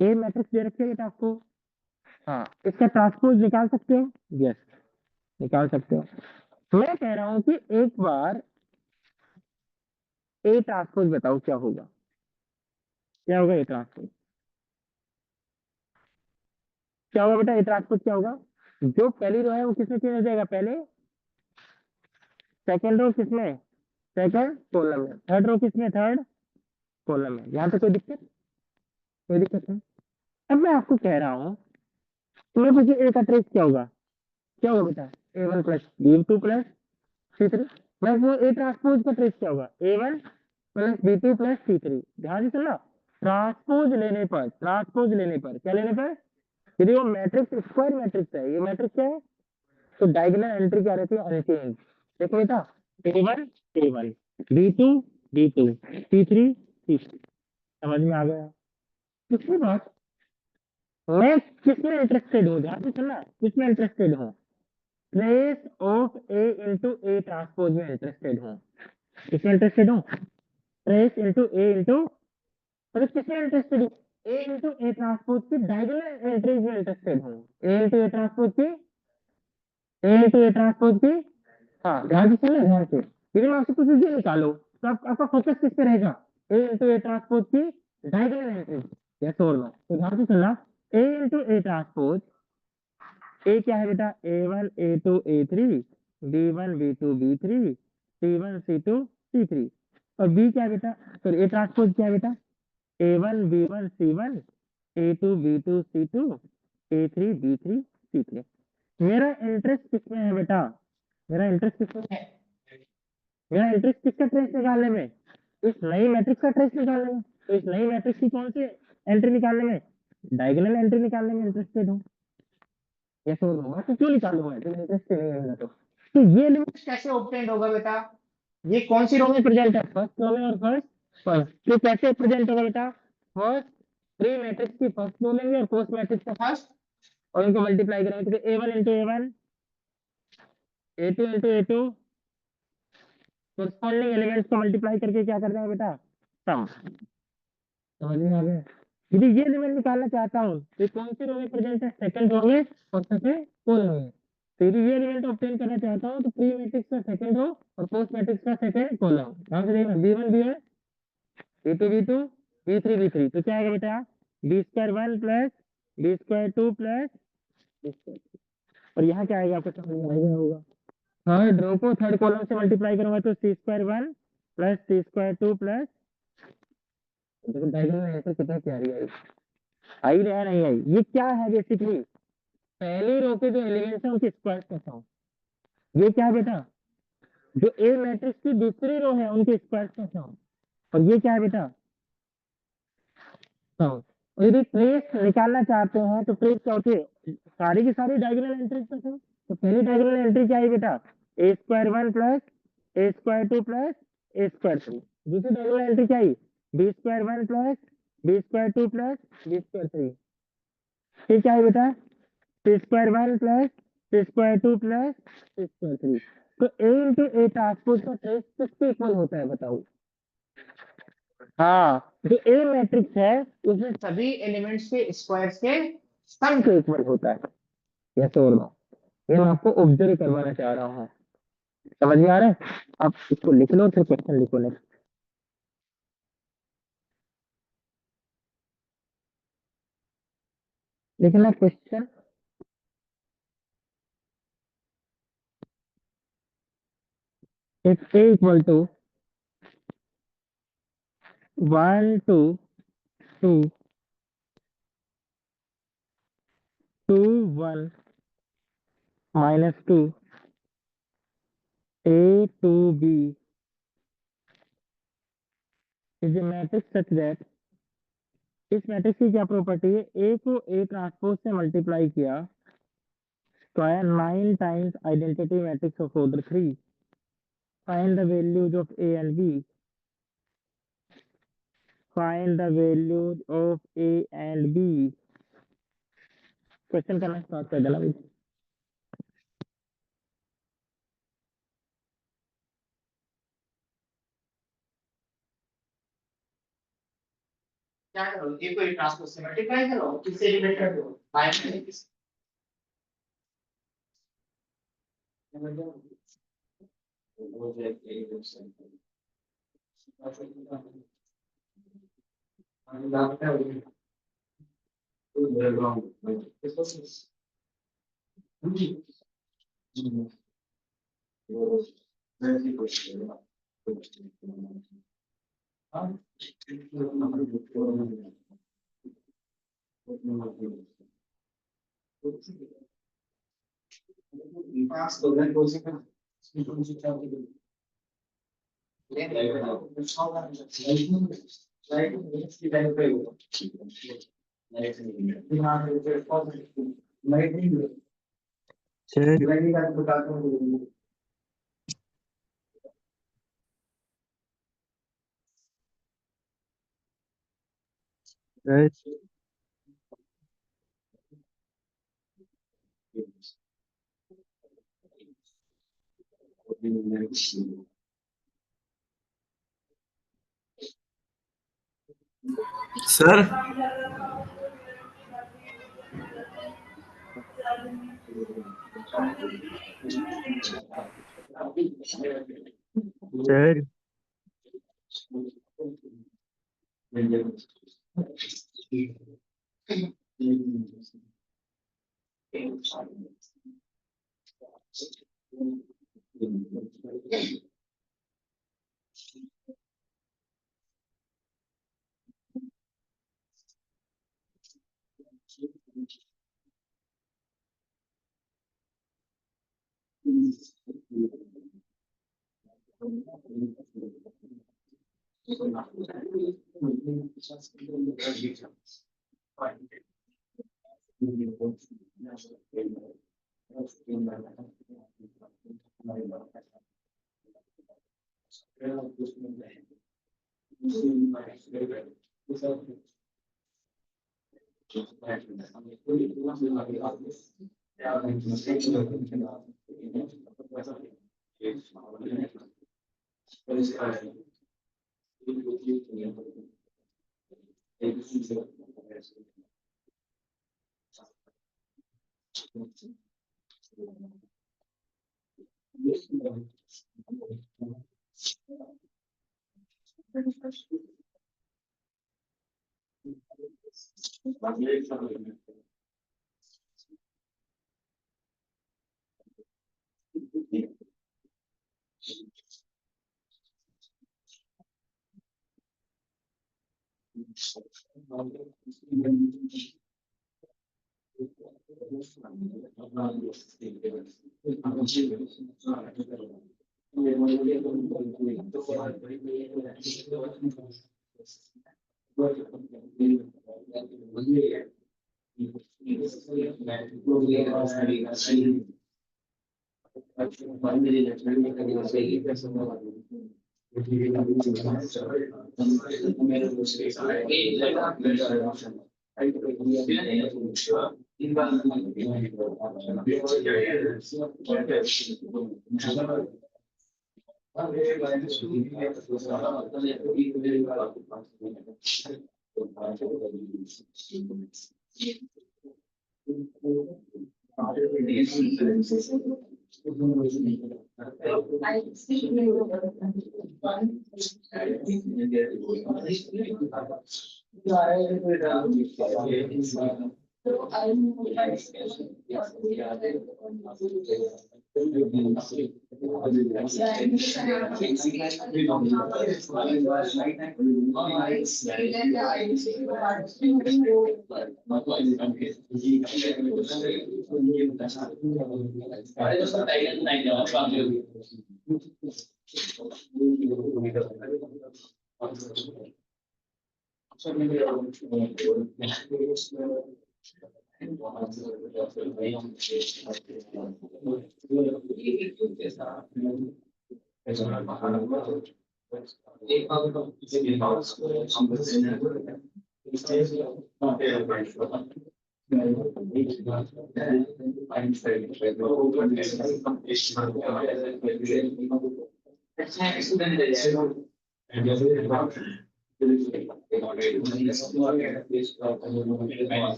ए मैट्रिक्स दे रखी है बेटा आपको। हाँ, इसका ट्रांसपोज निकाल सकते हो? यस, निकाल सकते हो। मैं कह रहा हूं कि एक बार ए ट्रांसपोज बताओ क्या होगा, क्या होगा ए ट्रांसपोज? क्या होगा बेटा ए ट्रांसपोज क्या होगा? जो पहली रो है वो किसमें चेंज हो जाएगा? पहले सेकंड रो किसमें? सेकंड कॉलम में। थर्ड रो किसमें? थर्ड कॉलम में। यहाँ पे कोई दिक्कत? कोई दिक्कत नहीं। अब मैं आपको कह रहा हूँ, तुम्हें पूछिए ए का ट्रेस क्या होगा? क्या होगा बेटा? A one plus B two plus C three. मैं वो ए ट्रांसपोज का ट्रेस क्या होगा? A one plus B two plus C three. ध्यान से सुनना, ट्रांसपोज लेने पर, ट्रांसपोज लेने पर, क्या लेने पर? यदि वो मैट्रिक्स स्क्वायर मैट्रिक्स है, ये मैट्रिक्स क्या है, तो डायगोनल एंट्री क्या रहती है? अनचेंज। देखो बेटा, A one B two C three. समझ में आ गया? दूसरी बात, मैं किसमें इंटरेस्टेड हूँ? ध्यान से सुनना, किसमें इंटरेस्टेड हूँ? Trace of A into A transpose में इंटरेस्टेड हूँ। किसमें इंटरेस्टेड हूँ? ट्रेस इंटू ए इंटू, मतलब किसमें इंटरेस्टेड हूँ? ए इंटू ए ट्रांसपोज की डायगोनल एंट्रीज में इंटरेस्टेड हूँ। ए इंटू ए ट्रांसपोज की, ए इंटू ए ट्रांसपोज की। हाँ, ध्यान से सुनना, ध्यान से। यदि मैं आपसे कुछ ये निकालो तो आपका फोकस किस पे रहेगा? ए इंटू ए ट्रांसपोज की diagonal entries. Yes or no? तो ध्यान से सुनना, ए इंटू ए ट्रांसपोज, ए क्या है बेटा? A one A two A three, B one B two B three, C one C two C three. और बी क्या है बेटा? सॉरी, ए ट्रांसपोज क्या है बेटा? A one B one C one, A two B two C two, A three B three C three. मेरा इंटरेस्ट किसमें है बेटा? मेरा इंटरेस्ट किसमें है? मेरा इंटरेस्ट किसका ट्रेस निकालने में? इस नई मैट्रिक्स का ट्रेस निकालने में। तो इस नई मैट्रिक्स की कौन सी एंट्री निकालने में? डायगोनल एंट्री निकालने में इंटरेस्टेड हूँ। Yes or no? तो क्यों निकालूंगा? इंटरेस्टेड नहीं है मेरा तो ये लिमिट कैसे ऑब्टेन होगा बेटा? ये कौन सी रो में प्रेजेंट है? फर्स्ट रो में और फर्स्ट फर्स्ट। तो कैसे प्रेजेंट होगा बेटा? फर्स्ट थ्री मैट्रिक्स की फर्स्ट रो लेंगे और फर्स्ट मैट्रिक्स का फर्स्ट, और इनको मल्टीप्लाई करेंगे तो A one into A one, A two into A two, corresponding elements को मल्टीप्लाई करके क्या कर रहे हैं बेटा? सम। समझ में आ गया? यदि ये एलिमेंट निकालना चाहता हूँ तो कौन सी रो में प्रेजेंट है? सेकंड रो में और सबसे कुल में। तो यदि ये एलिमेंट ऑब्टेन करना चाहता हूँ तो प्री मैट्रिक्स का सेकंड रो और पोस्ट मैट्रिक्स का सेकंड कॉलम, ध्यान से देखना, B1 B1 B2 B2 B3 B3, तो क्या आएगा बेटा, B square 1 plus B square 2 plus B square, और यहाँ क्या आएगा आपको समझ में आएगा होगा, थर्ड रो को थर्ड कॉलम से मल्टीप्लाई करूंगा तो C square 1 plus C square 2 plus, देखो डायग्राम में ऐसे कितनी प्यारी आई, आई या नहीं आई, ये क्या है बेसिकली, पहली रो के जो एलिमेंट्स हैं उनके स्क्वायर करता हूँ, ये क्या है बेटा, जो ए मैट्रिक्स की दूसरी रो है उनके स्क्वायर करता हूँ, और ये क्या है बेटा, तो यदि ट्रेस निकालना चाहते हैं तो ट्रेस क्या होती है, सारी की सारी डायगोनल एंट्रीज तक है, तो पहली डायगोनल एंट्री क्या है बेटा, A square 1 plus A square 2 plus A square 3, दूसरी डायगोनल एंट्री क्या है, B square 1 plus B square 2 plus B square 3, ये क्या है बेटा, C square 1 plus C square 2 plus C square 3, तो ए इंटू ए ट्रांसपोज का ट्रेस किसके इक्वल होता है बताओ, हाँ जो ए मैट्रिक्स है उसमें सभी एलिमेंट्स के स्क्वायर्स के सम के इक्वल होता है, यस और नो, ये मैं आपको ऑब्जर्व करवाना चाह रहा हूँ, समझ में आ रहा है, आप इसको लिख लो फिर क्वेश्चन लिखो नेक्स्ट, लिखना question, if A equal to 1 2 2 2 1 -2 A to B is a matrix such that, इस मैट्रिक्स की क्या प्रॉपर्टी है, ए को ए ट्रांसपोज से मल्टीप्लाई किया square 9 times identity matrix of order 3, find the values of A and B, find the values of A and B, question करना स्टार्ट कर देना भाई, क्या करो, ए को ए ट्रांसपोज से मल्टीप्लाई करो, किससे डिवाइड कर दो, बाय मैट्रिक्स, सर सर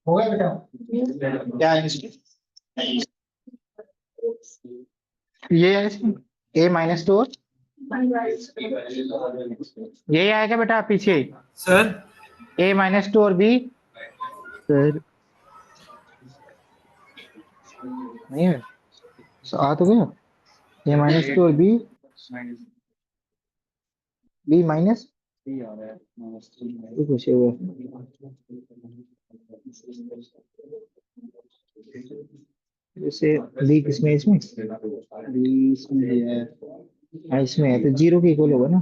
हो गया बेटा? क्या है इसमें? ये है इसमें a-2 और यही आएगा बेटा पीछे सर a-2 और b सर नहीं है आ तो गया a-2 और b माइनस कुछ हुआ जैसे b किसमें इसमें b इसमें है हाँ इसमें है तो 0 के इक्वल होगा ना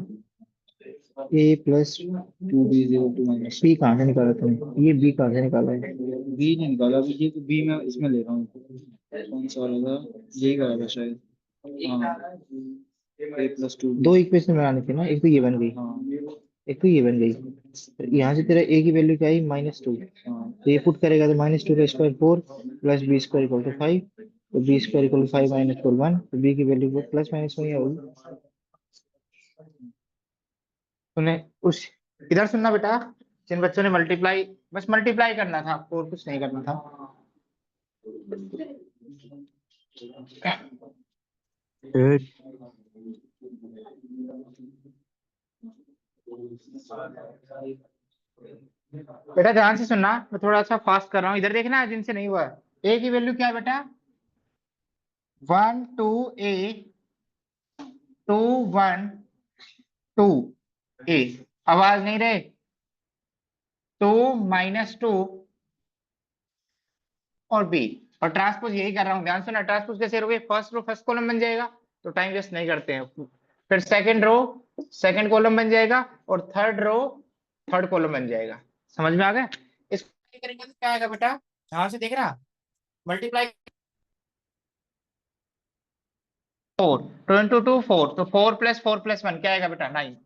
a plus 2b0 minus b कहाँ से निकाला तुमने ये b कहाँ से निकाला है बी नहीं निकाला अभी, ये बी मैं इसमें ले रहा हूँ। कौन सा वाला था? यही करा था शायद। हाँ, ए प्लस 2 दो इक्वेशन बनानी थी ना एक तो ये बन गई हाँ एक तो ये बन गई तो यहाँ से तेरा a की वैल्यू क्या आई -2 हाँ तो ये पुट करेगा तो -2 का स्क्वायर 4 प्लस b स्क्वायर इक्वल टू 5 तो बी स्क्वायर इक्वल 5 माइनस 1, तो बी की वैल्यू प्लस माइनस वही होगी। तूने उस इधर सुनना बेटा, जिन बच्चों ने मल्टीप्लाई, बस मल्टीप्लाई करना था आपको और कुछ नहीं करना था। बेटा ध्यान से सुनना, मैं थोड़ा सा फास्ट कर रहा हूँ, इधर देखना जिनसे नहीं हुआ है। ए की वैल्यू क्या है बेटा, 1 2 ए 2 1 2 ए, आवाज नहीं रहे, 2 -2 और बी, और ट्रांसपोज यही कर रहा हूँ, ध्यान सुना। ट्रांसपोज कैसे करोगे, फर्स्ट रो फर्स्ट कॉलम बन जाएगा, तो टाइम वेस्ट नहीं करते हैं। फिर सेकंड रो सेकंड कॉलम बन जाएगा, और थर्ड रो थर्ड कॉलम बन जाएगा। समझ में आ गया। इसको करेंगे तो क्या आएगा बेटा, ध्यान से देख रहा, मल्टीप्लाई 4, 2 इंटू 2 4, तो 4 + 4 + 1 क्या आएगा बेटा, 9।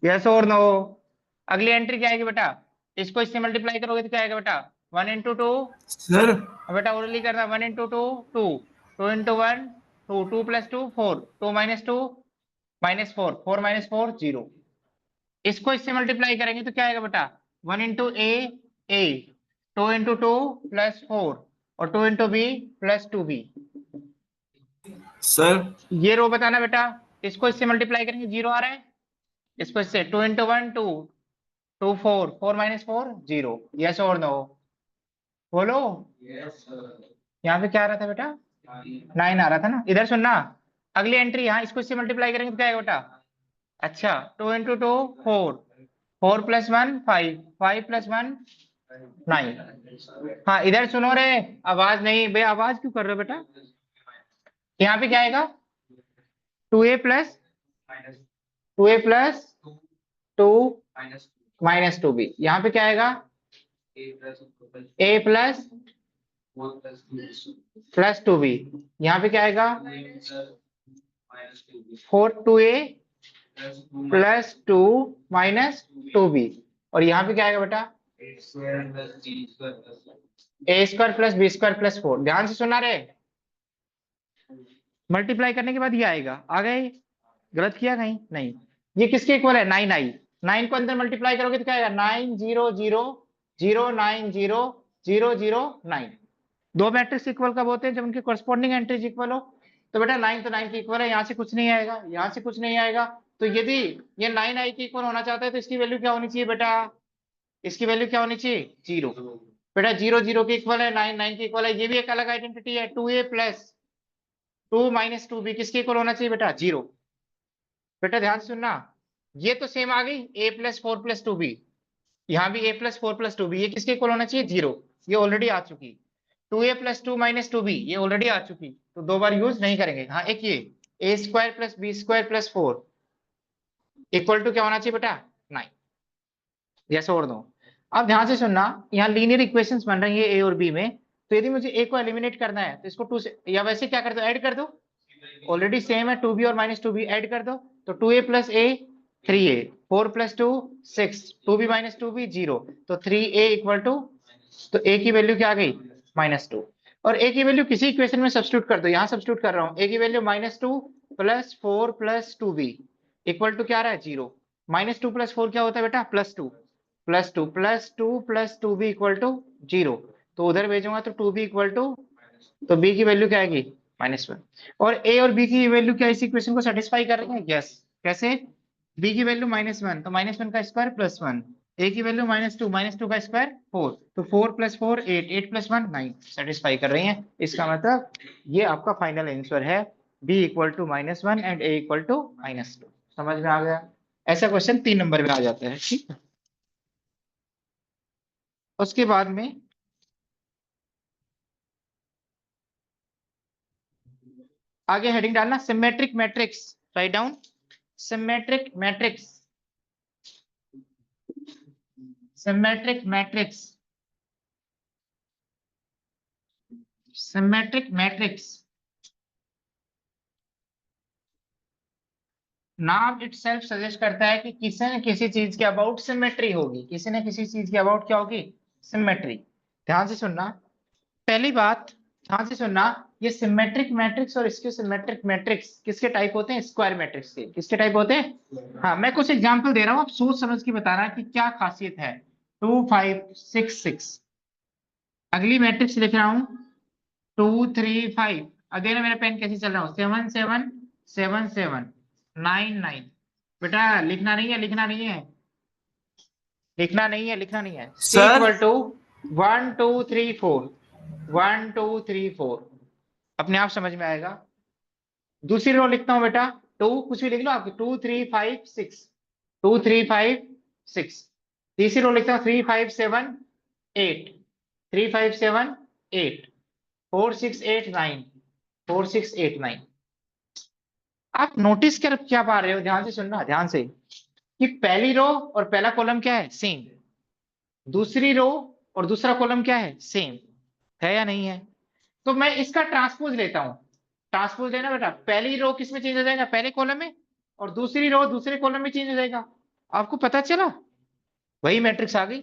Yes or no. अगली एंट्री क्या आएगी बेटा, इसको इससे मल्टीप्लाई करोगे तो क्या आएगा बेटा, 1 इंटू 2, सर बेटा ओरली करना, 1 इंटू 2 2, 2 इंटू 1 2, 2 + 2 4, 2 - 2 -4, 4 - 4 0। इसको इससे मल्टीप्लाई करेंगे तो क्या आएगा बेटा, 1 इंटू ए 2 इंटू 2 +4, और 2 इंटू बी +2b। सर ये रो बताना बेटा, इसको इससे मल्टीप्लाई करेंगे 0 आ रहा है, इसको इससे 2 इंटू 1 2, 2 4, 4 - 4 0। यस और नो, बोलो। यहाँ पे क्या आ रहा था बेटा, 9 आ रहा था ना। इधर सुनना, अगली एंट्री यहाँ, इसको इससे मल्टीप्लाई करेंगे तो क्या आएगा बेटा, अच्छा 2 इंटू 2 4, 4 + 1 5, 5 + 1 9। हाँ इधर सुनो रे, आवाज नहीं बे, आवाज क्यों कर रहे हो बेटा। यहाँ पे क्या आएगा, 2a प्लस 2 -2b। यहाँ पे क्या आएगा, a प्लस 2b। यहाँ पे क्या आएगा, 2a + 2 - 2b। और यहाँ पे क्या आएगा बेटा, a² + b² + 4। ध्यान से सुना रे, मल्टीप्लाई करने के बाद ये आएगा, आ गए, गलत किया कहीं नहीं। ये किसके इक्वल है, 9i। 9 को अंदर मल्टीप्लाई करोगे तो क्या आएगा, 9 0 0 0 9 0 0 0 9। दो मैट्रिक्स इक्वल कब होते हैं, जब उनके कॉरस्पॉन्डिंग एंट्रीज इक्वल हो। तो बेटा 9 तो 9 के इक्वल है, यहाँ से कुछ नहीं आएगा, यहाँ से कुछ नहीं आएगा। तो यदि ये 9i के इक्वल होना चाहता है तो इसकी वैल्यू क्या होनी चाहिए बेटा, इसकी वैल्यू क्या होनी चाहिए, 0। बेटा 0 0 के इक्वल है, 9 9 के इक्वल है। ये भी एक अलग आइडेंटिटी है, 2a + 2 - 2b किसके इक्वल होना चाहिए बेटा, 0। बेटा ध्यान से सुनना, ये तो सेम आ गई, a + 4 + 2b। यहाँ भी a + 4 + 2b, ये किसके इक्वल होना चाहिए, 0। ये ऑलरेडी आ चुकी। 2a + 2 - 2b, ये ऑलरेडी आ चुकी, तो दो बार यूज नहीं करेंगे। हाँ एक ये a² + b² + 4 इक्वल टू क्या होना चाहिए बेटा, 9। Yes or no. अब ध्यान से सुनना, यहाँ लीनियर इक्वेशंस बन रही है a और b में, तो यदि मुझे a को एलिमिनेट करना है तो इसको 2 से, या वैसे क्या कर दो, ऐड कर दो, ऑलरेडी सेम है, 2b और -2b ऐड कर दो, तो 2a + a 3a, 4 + 2 6, 2b - 2b 0, तो 3a इक्वल टू, तो a की वैल्यू क्या आ गई, -2। और a की वैल्यू किसी इक्वेशन में सब्स्टिट्यूट कर दो, यहाँ सब्स्टिट्यूट कर रहा हूँ, a की वैल्यू -2 + 4 + 2b इक्वल टू क्या आ रहा है, 0। -2 + 4 क्या होता है बेटा, +2 + 2 + 2 + 2b इक्वल टू 0। तो उधर भेजूंगा तो 2b इक्वल टू, तो b की वैल्यू क्या आएगी, -1। और a और b की वैल्यू क्या इस इक्वेशन को सेटिस्फाई कर रही है, यस। कैसे, b की वैल्यू -1, तो -1 का स्क्वायर +1, a की वैल्यू -2, -2 का स्क्वायर 4, तो 4 + 4 8, 8 + 1 9, सेटिस्फाई कर रही हैं। इसका मतलब ये आपका फाइनल आंसर है, b equal to -1 and a equal to -2। समझ में आ गया। ऐसा क्वेश्चन 3 नंबर में आ जाता है, ठीक है। उसके बाद में आगे हेडिंग डालना, symmetric matrix, write down symmetric matrix, symmetric matrix, symmetric matrix. नाम इटसेल्फ सजेस्ट करता है कि किसी न किसी चीज के अबाउट सिमेट्री होगी, किसी न किसी चीज के अबाउट क्या होगी, सिमेट्री। ध्यान से सुनना, पहली बात, ध्यान से सुनना, ये सिमेट्रिक मैट्रिक्स और इसके सिमेट्रिक मैट्रिक्स किसके टाइप होते हैं? स्क्वायर मैट्रिक्स के। किसके टाइप होते हैं? हाँ, मैं कुछ एग्जांपल दे रहा हूँ, आप सोच समझ के बताना कि क्या खासियत है। 2 5 6 6। अगली मैट्रिक्स लिख रहा हूँ 2 3 5। अगेन मेरा पेन कैसे चल रहा हूँ? 7 7 7 7 9 9। बेटा लिखना नहीं है, लिखना नहीं है, लिखना नहीं है, लिखना नहीं है। सी सर। Equal to 1 2 3 4। 1 2 3 4 अपने आप समझ में आएगा। दूसरी रो लिखता हूं बेटा, टू कुछ भी लिख लो आपकी, 2 3 5 6। 2 3 5 6। तीसरी रो लिखता हूं 3 5 7 8। 3 5 7 8। 4 6 8 9। 4 6 8 9। आप नोटिस कर क्या पा रहे हो? ध्यान से सुनना, ध्यान से, कि पहली रो और पहला कॉलम क्या है? सेम। दूसरी रो और दूसरा कॉलम क्या है? सेम। है या नहीं है? तो मैं इसका ट्रांसपोज लेता हूं। ट्रांसपोज लेना बेटा, पहली रो किस में चेंज हो जाएगा? पहले कॉलम में। और दूसरी रो दूसरे कॉलम में चेंज हो जाएगा। आपको पता चला? वही मैट्रिक्स आ गई।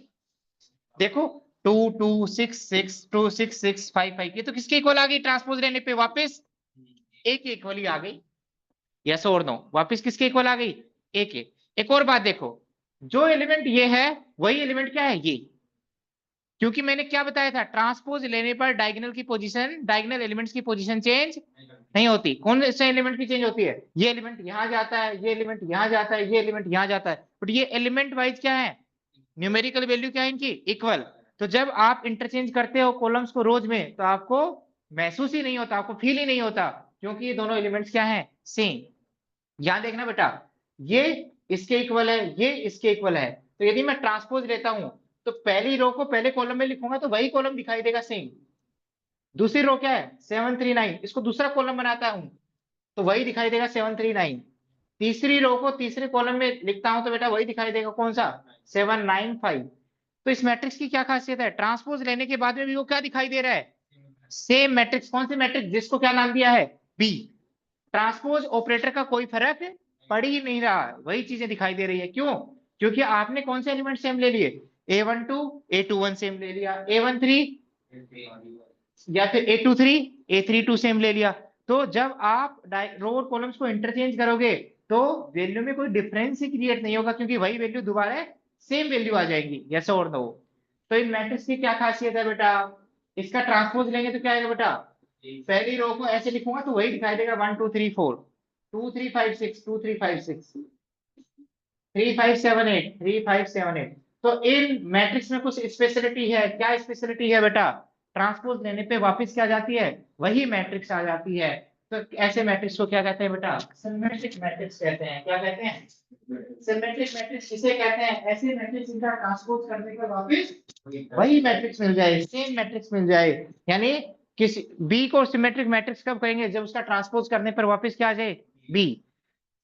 देखो, 2 2 6 6 2 6 6 5 5, ये तो किसके इक्वल आ गई? ट्रांसपोज लेने पे वापस एक इक्वल ही आ गई। Yes or no? वापस किसके इक्वल आ गई? एक एक। एक और बात देखो, जो एलिमेंट ये है वही एलिमेंट क्या है? ये। क्योंकि मैंने क्या बताया था, ट्रांसपोज लेने पर डायगोनल की पोजीशन, डायगोनल एलिमेंट्स की पोजीशन चेंज नहीं होती। कौन से एलिमेंट की चेंज होती है? ये एलिमेंट यहां जाता है, ये एलिमेंट यहां जाता है, ये एलिमेंट यहां जाता है, बट ये एलिमेंट वाइज क्या है? न्यूमेरिकल वैल्यू क्या है इनकी? इक्वल। तो जब आप इंटरचेंज करते हो कॉलम्स को रोज में, तो आपको महसूस ही नहीं होता, आपको फील ही नहीं होता, क्योंकि ये दोनों एलिमेंट्स क्या है? सेम। यहां देखना बेटा, ये इसके इक्वल है, ये इसके इक्वल है। तो यदि मैं ट्रांसपोज लेता हूं, तो पहली रो को पहले कॉलम में लिखूंगा तो वही कॉलम दिखाई देगा सेम। दूसरी रो क्या है? 7 3 9, इसको दूसरा कॉलम बनाता हूं तो वही दिखाई देगा 7 3 9। तीसरी रो को तीसरे कॉलम में लिखता हूं तो बेटा वही दिखाई देगा, कौन सा? 7 9 5। तो इस मैट्रिक्स की क्या खासियत है? ट्रांसपोज लेने के बाद में भी वो क्या दिखाई दे रहा है? Same matrix. कौन सी मैट्रिक्स? जिसको क्या नाम दिया है? बी। ट्रांसपोज ऑपरेटर का कोई फर्क पड़ ही नहीं रहा, वही चीजें दिखाई दे रही है। क्यों? क्योंकि आपने कौन से एलिमेंट सेम ले लिए? A12 A21 सेम ले लिया, A13 या फिर A23 A32 सेम ले लिया। तो जब आप रो और कॉलम्स को इंटरचेंज करोगे तो वैल्यू में कोई डिफरेंस ही क्रिएट नहीं होगा, क्योंकि वही वैल्यू दोबारा सेम वैल्यू आ जाएगी। Yes or no? तो इन मैट्रिक्स की क्या खासियत है बेटा? इसका ट्रांसपोज लेंगे तो क्या आएगा बेटा? पहली रो को ऐसे लिखूंगा तो वही दिखाई देगा, 1 2 3 4। 2 3 5 6 2 3 5 6 3 5 7 8 3 5 7 8। तो इन मैट्रिक्स में कुछ स्पेशलिटी है। क्या स्पेशलिटी है बेटा? ट्रांसपोज लेने पे वापस क्या जाती है? वही मैट्रिक्स आ जाती है। तो ऐसे मैट्रिक्स को क्या कहते हैं बेटा? सिमेट्रिक मैट्रिक्स कहते हैं। क्या कहते हैं? सिमेट्रिक मैट्रिक्स किसे कहते हैं? ऐसे मैट्रिक्स जिनका ट्रांसपोज करने पर वापस वही मैट्रिक्स मिल जाए, सेम मैट्रिक्स मिल जाए। यानी किसी बी को सिमेट्रिक मैट्रिक्स कब कहेंगे? जब उसका ट्रांसपोज करने पर वापस क्या आ जाए? बी।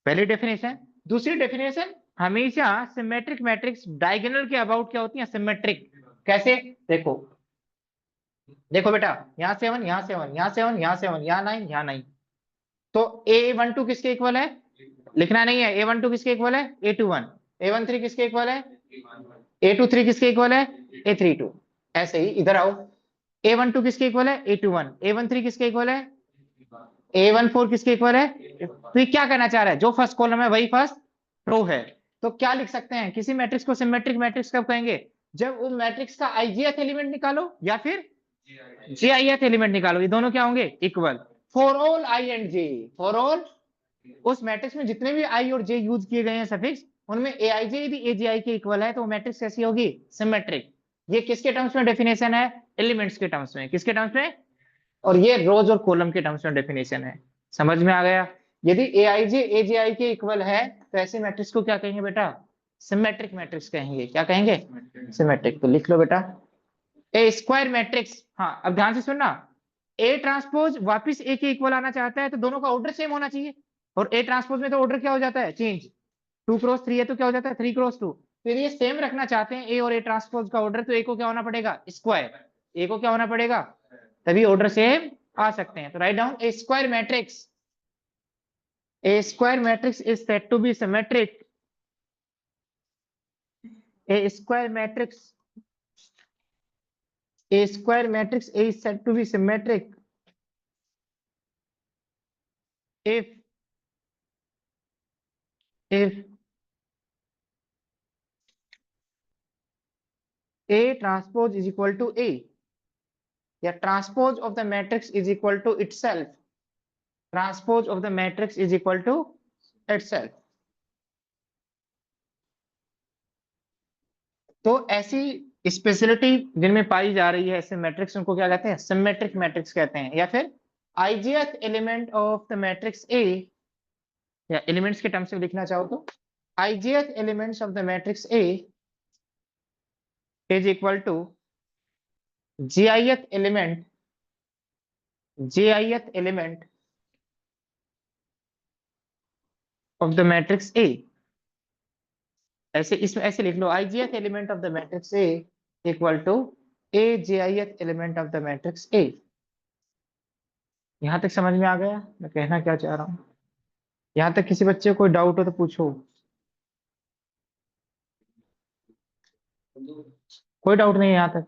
पहली डेफिनेशन। दूसरी डेफिनेशन, हमेशा सिमेट्रिक मैट्रिक्स डायगोनल के अबाउट क्या होती है? सिमेट्रिक। कैसे? देखो, देखो बेटा, यहाँ 7 यहाँ 7 यहाँ 7 यहाँ 7 यहाँ 9 यहाँ 9। तो A12 किसके इक्वल है? लिखना नहीं है। A12 किसके इक्वल है? A21। A13 किसके इक्वल है? A23 किसके इक्वल है? A32। ऐसे ही इधर आओ, A12 किसके इक्वल है? A21। A13 किसके इक्वल है? A14 किसके इक्वल है? तो ये क्या कहना चाह रहा है? जो फर्स्ट कॉलम है वही फर्स्ट रो है। तो क्या लिख सकते हैं? किसी मैट्रिक्स को सिमेट्रिक मैट्रिक्स कब कहेंगे? जब वो मैट्रिक्स का आईजीएथ एलिमेंट निकालो या फिर जेआईएथ एलिमेंट निकालो, ये दोनों क्या होंगे? Equal. For all I and J. For all, उस मैट्रिक्स में जितने भी आई और जे यूज किए गए हैं सफिक्स, उनमें ए आई जे यदि ए जे आई के इक्वल है तो वो मैट्रिक्स कैसी होगी? सिमेट्रिक। ये किसके टर्म्स में डेफिनेशन है? एलिमेंट्स के टर्म्स में। किसके टर्म्स में? और ये रोज और कॉलम के टर्म्स में डेफिनेशन है। समझ में आ गया? यदि ए आई जे ए जे आई के इक्वल है तो ऐसे मैट्रिक्स को क्या कहेंगे बेटा? सिमेट्रिक मैट्रिक्स कहेंगे। क्या कहेंगे? सिमेट्रिक। तो लिख लो बेटा, ए स्क्वायर मैट्रिक्स। हाँ, अब ध्यान से सुनना, ए ट्रांसपोज वापिस ए के इक्वल आना चाहता है तो दोनों का ऑर्डर सेम होना चाहिए। और ए ट्रांसपोज में तो ऑर्डर क्या हो जाता है? चेंज। 2 × 3 है तो क्या हो जाता है? 3 × 2। तो यदि ये सेम रखना चाहते हैं ए और ए ट्रांसपोज का ऑर्डर, तो ए को क्या होना पड़ेगा? स्क्वायर। ए को क्या होना पड़ेगा? तभी ऑर्डर सेम आ सकते हैं। तो write down, A square matrix, A square matrix is said to be symmetric. A square matrix, A square matrix A is said to be symmetric if A transpose is equal to A, या transpose of the matrix is equal to itself, transpose of the matrix is equal to itself, तो ऐसी स्पेशलिटी जिनमें पाई जा रही है ऐसे मैट्रिक्स, उनको क्या कहते हैं? सिमेट्रिक मैट्रिक्स कहते हैं। या फिर ijth element of the matrix A, या एलिमेंट्स के टर्म्स में लिखना चाहो तो ijth elements of the matrix A is equal to jith element of the matrix A। ऐसे इसमें ऐसे लिख लो, ijth element of the matrix A equal to a jith element of the matrix A। यहां तक समझ में आ गया मैं कहना क्या चाह रहा हूं? यहां तक किसी बच्चे को कोई डाउट हो तो पूछो। कोई डाउट नहीं है यहां तक?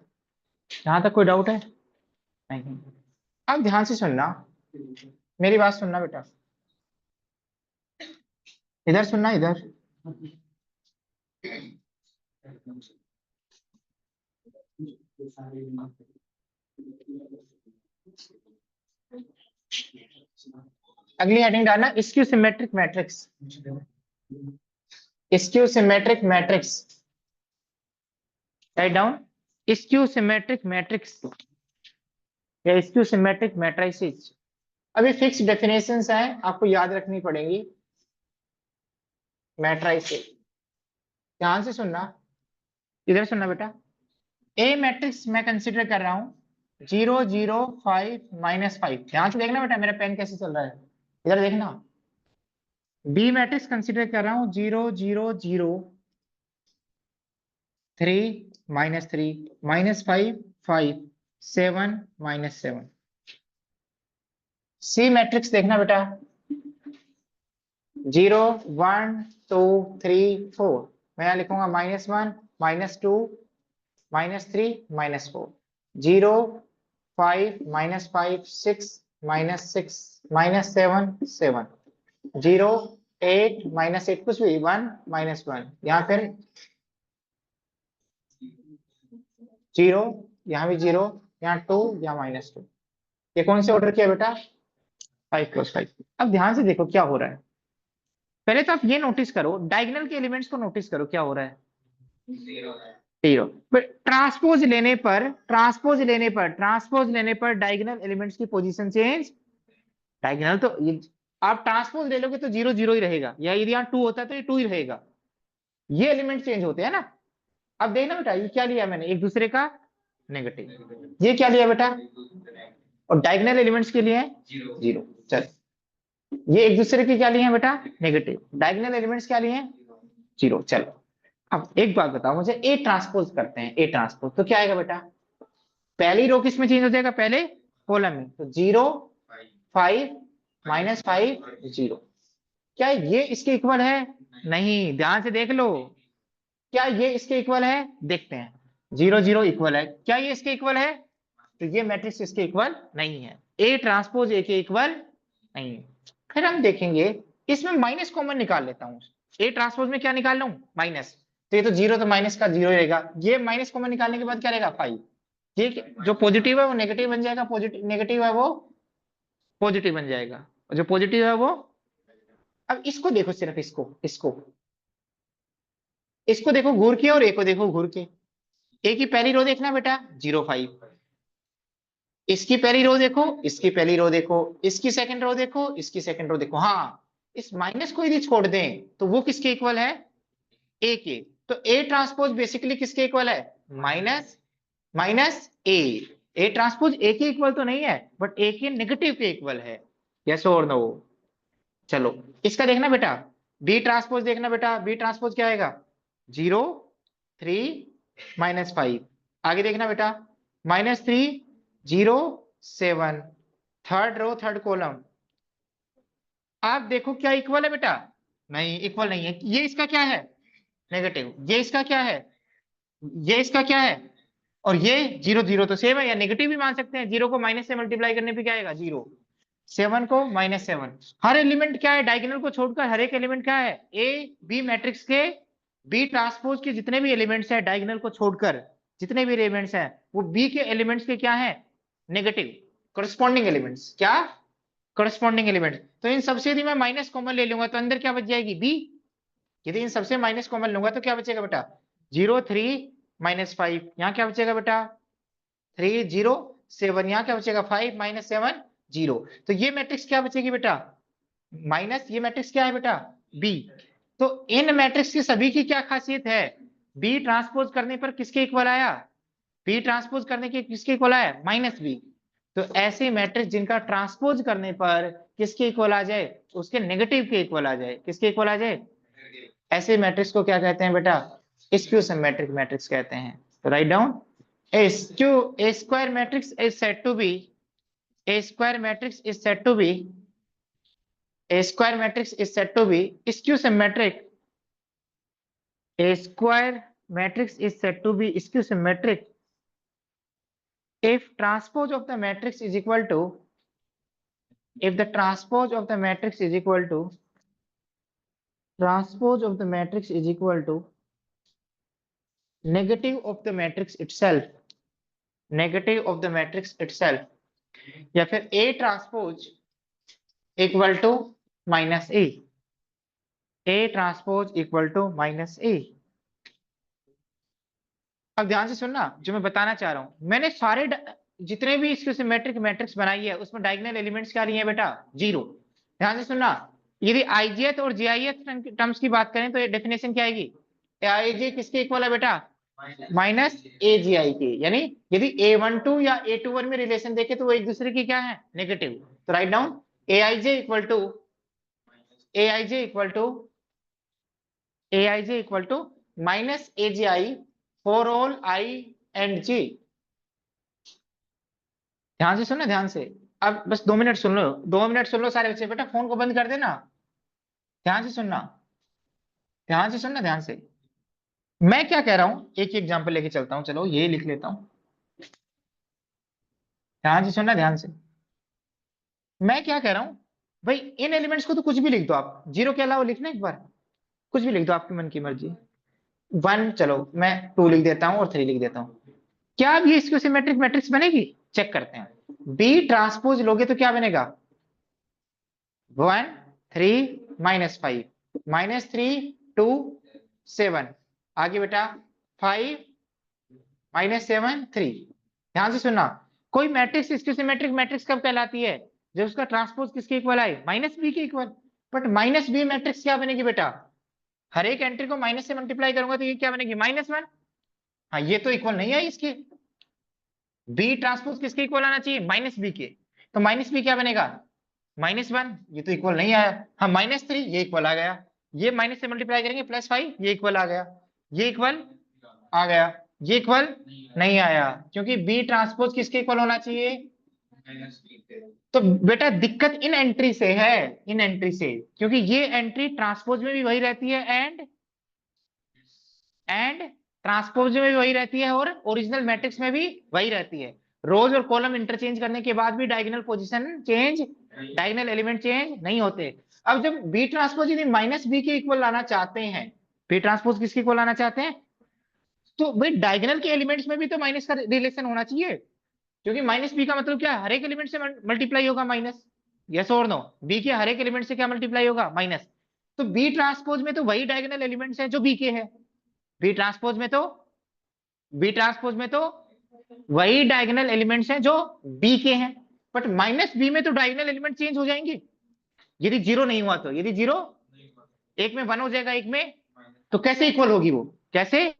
यहां तक कोई डाउट है? नहीं। अब ध्यान से सुनना, मेरी बात सुनना बेटा, इधर सुनना, इधर। अगली हेडिंग डालना, skew symmetric matrix. Skew symmetric matrix, write down, skew symmetric matrix या स्क्यू सिमेट्रिक मैट्रिसेस। अभी फिक्स डेफिनेशंस हैं, आपको याद रखनी पड़ेंगी। मैट्रिसेस ध्यान से सुनना, इधर सुनना बेटा। ए मैट्रिक्स मैं कंसीडर कर रहा हूं 0 0 5 -5। ध्यान से देखना बेटा मेरा पेन कैसे चल रहा है, इधर देखना। बी मैट्रिक्स कंसीडर कर रहा हूं 0 0 0 3 -3 -5 5 7 -7। सी मैट्रिक्स देखना बेटा 0 1 2 3 4। मैं यहां लिखूंगा -1 -2 -3 -4। 0 5 -5 6 -6 -7 7। 0 8 -8 कुछ भी 1 -1। यहाँ फिर 0, यहाँ भी 0, यहाँ 2, यहाँ -2। ये कौन से ऑर्डर किया बेटा? 5 + 5। अब ध्यान से देखो क्या हो रहा है। पहले तो आप ये नोटिस करो, डायगोनल के एलिमेंट्स को नोटिस करो क्या हो रहा है। 0। ट्रांसपोज लेने पर डायगोनल एलिमेंट्स की पोजीशन चेंज। डायगोनल तो ये आप ट्रांसपोज ले लोगे तो 0 0 ही रहेगा, या यदि यहाँ 2 होता है तो ये 2 ही रहेगा। ये एलिमेंट चेंज होते हैं ना। अब देखना बेटा ये क्या लिया मैंने, एक दूसरे का नेगेटिव। ये क्या लिया बेटा, और डायगोनल एलिमेंट्स के लिए 0। चल ये एक दूसरे के क्या लिए हैं बेटा, नेगेटिव। डायगोनल एलिमेंट्स क्या लिए हैं, 0। चलो अब एक बात बताओ मुझे, ए ट्रांसपोज करते हैं, ए ट्रांसपोज तो क्या आएगा बेटा, पहली रो किस में चेंज हो जाएगा, पहले कॉलम में। तो 0 5 -5 0। क्या ये इसके इक्वल है? नहीं, ध्यान से देख लो, क्या ये इसके इक्वल है? देखते हैं। 0 0 इक्वल है, क्या ये इसके इक्वल है? तो ये मैट्रिक्स इसके इक्वल नहीं है, ए ट्रांसपोज ए के इक्वल नहीं है। फिर हम देखेंगे, इसमें माइनस कॉमन निकाल लेता हूं। ए ट्रांसपोज में क्या निकाल लूं, माइनस। तो ये तो 0 तो माइनस का 0 रहेगा। ये माइनस कॉमन निकालने के बाद क्या रहेगा, 5। ये जो पॉजिटिव है वो नेगेटिव बन जाएगा, पॉजिटिव नेगेटिव है वो पॉजिटिव बन जाएगा, और जो पॉजिटिव है वो। अब इसको देखो, सिर्फ इसको देखो घूर के, और ए को देखो घूर के। ए की पहली रो देखना बेटा 0 5। इसकी पहली रो देखो, इसकी पहली रो देखो, इसकी सेकंड रो देखो, इसकी सेकंड रो देखो। हाँ, इस माइनस को यदि छोड़ दें तो वो किसके इक्वल है, ए के। तो ए ट्रांसपोज बेसिकली किसके इक्वल है, माइनस ए ट्रांसपोज ए के इक्वल तो नहीं है, बट ए के नेगेटिव के इक्वल है। Yes or no? चलो इसका देखना बेटा, बी ट्रांसपोज देखना बेटा, बी ट्रांसपोज क्या आएगा, 0 3 -5। आगे देखना बेटा, -3 0 7। Third row third column. आप देखो क्या इक्वल है बेटा, नहीं इक्वल नहीं है। ये इसका क्या है, नेगेटिव। ये इसका क्या है, ये इसका क्या है, और ये 0 0 तो सेम है, या नेगेटिव भी मान सकते हैं। 0 को माइनस से मल्टीप्लाई करने पे क्या आएगा, 0। 7 को -7। हर एलिमेंट क्या है, डायगोनल को छोड़कर हर एक एलिमेंट क्या है, ए बी मैट्रिक्स के बी ट्रांसपोज के जितने भी एलिमेंट्स हैं डायगोनल को छोड़कर, जितने भी एलिमेंट्स हैं वो बी के एलिमेंट्स के क्या है, नेगेटिव करस्पॉन्डिंग एलिमेंट्स। क्या, करस्पॉन्डिंग एलिमेंट्स। तो इन सबसे यदि मैं माइनस कॉमन ले लूंगा तो अंदर क्या बच जाएगी, बी। यदि इन सबसे माइनस कॉमन लूंगा तो क्या बचेगा बेटा, 0 3 -5। यहाँ क्या बचेगा बेटा, 3 0 7। यहाँ क्या बचेगा, 5 -7 0। तो ये मैट्रिक्स क्या बचेगी बेटा, माइनस, ये मैट्रिक्स क्या है बेटा, बी। तो इन मैट्रिक्स की सभी की क्या खासियत है, बी ट्रांसपोज करने पर किसके इक्वल आया, बी ट्रांसपोज करने के किसके इक्वल आया, -बी। तो ऐसे मैट्रिक्स जिनका ट्रांसपोज करने पर किसके इक्वल आ जाए, उसके नेगेटिव के इक्वल आ जाए, किसके इक्वल आ जाए, ऐसे मैट्रिक्स को क्या कहते हैं बेटा, स्क्यू सिमेट्रिक मैट्रिक्स कहते हैं। तो write down, A square matrix is said to be, a square matrix is said to be, a square matrix is said to be skew symmetric, a square matrix is said to be skew symmetric if transpose of the matrix is equal to, if the transpose of the matrix is equal to, transpose of the matrix is equal to negative of the matrix itself, negative of the matrix itself, या फिर A transpose equal to -A, A transpose equal to -A। अब ध्यान से सुनना जो मैं बताना चाह रहा हूं, मैंने सारे जितने भी इसके सिमेट्रिक मैट्रिक्स बनाई है उसमें डायगोनल एलिमेंट्स क्या लिए हैं बेटा, 0। ध्यान से सुनना, यदि आईजेथ और जीआईएथ टर्म्स की बात करें तो ये डेफिनेशन क्या आएगी, आईजे किसके इक्वल है बेटा, -AGI के। यानी यदि A12 या A21 में रिलेशन देखे तो वो एक दूसरे की क्या है, नेगेटिव। तो write down, AIJ equal to, AIJ equal to, AIJ equal to -AGI for all I and J। ध्यान से सुनना, ध्यान से। अब बस 2 मिनट सुन लो, 2 मिनट सुन लो सारे बच्चे, बेटा फोन को बंद कर देना। ध्यान से सुनना, ध्यान से सुनना, ध्यान से। मैं क्या कह रहा हूं, एक एग्जांपल लेके चलता हूं, चलो ये लिख लेता हूं। ध्यान से सुनना, ध्यान से। मैं क्या कह रहा हूं भाई, इन एलिमेंट्स को तो कुछ भी लिख दो आप, 0 के अलावा लिखना, एक बार कुछ भी लिख दो आपकी मन की मर्जी। 1, चलो मैं 2 लिख देता हूं और 3 लिख देता हूं। क्या अब ये इसको सिमेट्रिक मैट्रिक्स बनेगी, चेक करते हैं। बी ट्रांसपोज लोगे तो क्या बनेगा, 1 3 -5 -3 2 7। आगे बेटा 5 -7 3। ध्यान से सुनना, कोई मैट्रिक्स इसकी सिमेट्रिक मैट्रिक्स कब कहलाती है, जब उसका ट्रांसपोज किसके इक्वल आए, -b के इक्वल। बट -b मैट्रिक्स क्या बनेगी बेटा, हर एक एंट्री को माइनस से मल्टीप्लाई करूंगा तो ये क्या बनेगी, -1। हाँ ये तो इक्वल नहीं आई इसके, बी ट्रांसपोज किसके इक्वल आना चाहिए, -b के। तो -b क्या बनेगा, -1। ये तो इक्वल नहीं आया। हाँ -3 ये इक्वल आ गया, ये माइनस से मल्टीप्लाई करेंगे +5 ये इक्वल आ गया, ये इक्वल आ गया, ये इक्वल नहीं आया, क्योंकि बी ट्रांसपोज किसके इक्वल होना चाहिए। तो बेटा दिक्कत इन एंट्री से है, इन एंट्री से, क्योंकि ये एंट्री ट्रांसपोज में भी वही रहती है एंड ट्रांसपोज में भी वही रहती है और ओरिजिनल मैट्रिक्स में भी वही रहती है। रोज और कॉलम इंटरचेंज करने के बाद भी diagonal position change, diagonal element change नहीं होते। अब जब बी ट्रांसपोज यदि -b के इक्वल लाना चाहते हैं, बी ट्रांसपोज किसके इक्वल लाना चाहते हैं, तो भाई डायगोनल के एलिमेंट्स में भी तो माइनस का रिलेशन होना चाहिए, क्योंकि -b का मतलब क्या है, हर एक एलिमेंट से मल्टीप्लाई होगा minus. Yes or no, B के हर एक एलिमेंट से क्या मल्टीप्लाई होगा, माइनस। तो बी ट्रांसपोज में तो वही डायगोनल एलिमेंट्स हैं जो बी के हैं, बी ट्रांसपोज में तो, बी ट्रांसपोज में तो वही डायगोनल एलिमेंट्स हैं जो बी के हैं। बट -b में तो डायगोनल एलिमेंट चेंज हो जाएंगे यदि 0 नहीं हुआ तो, यदि 0 एक में 1 हो जाएगा, एक में, तो कैसे इक्वल होगी वो, कैसे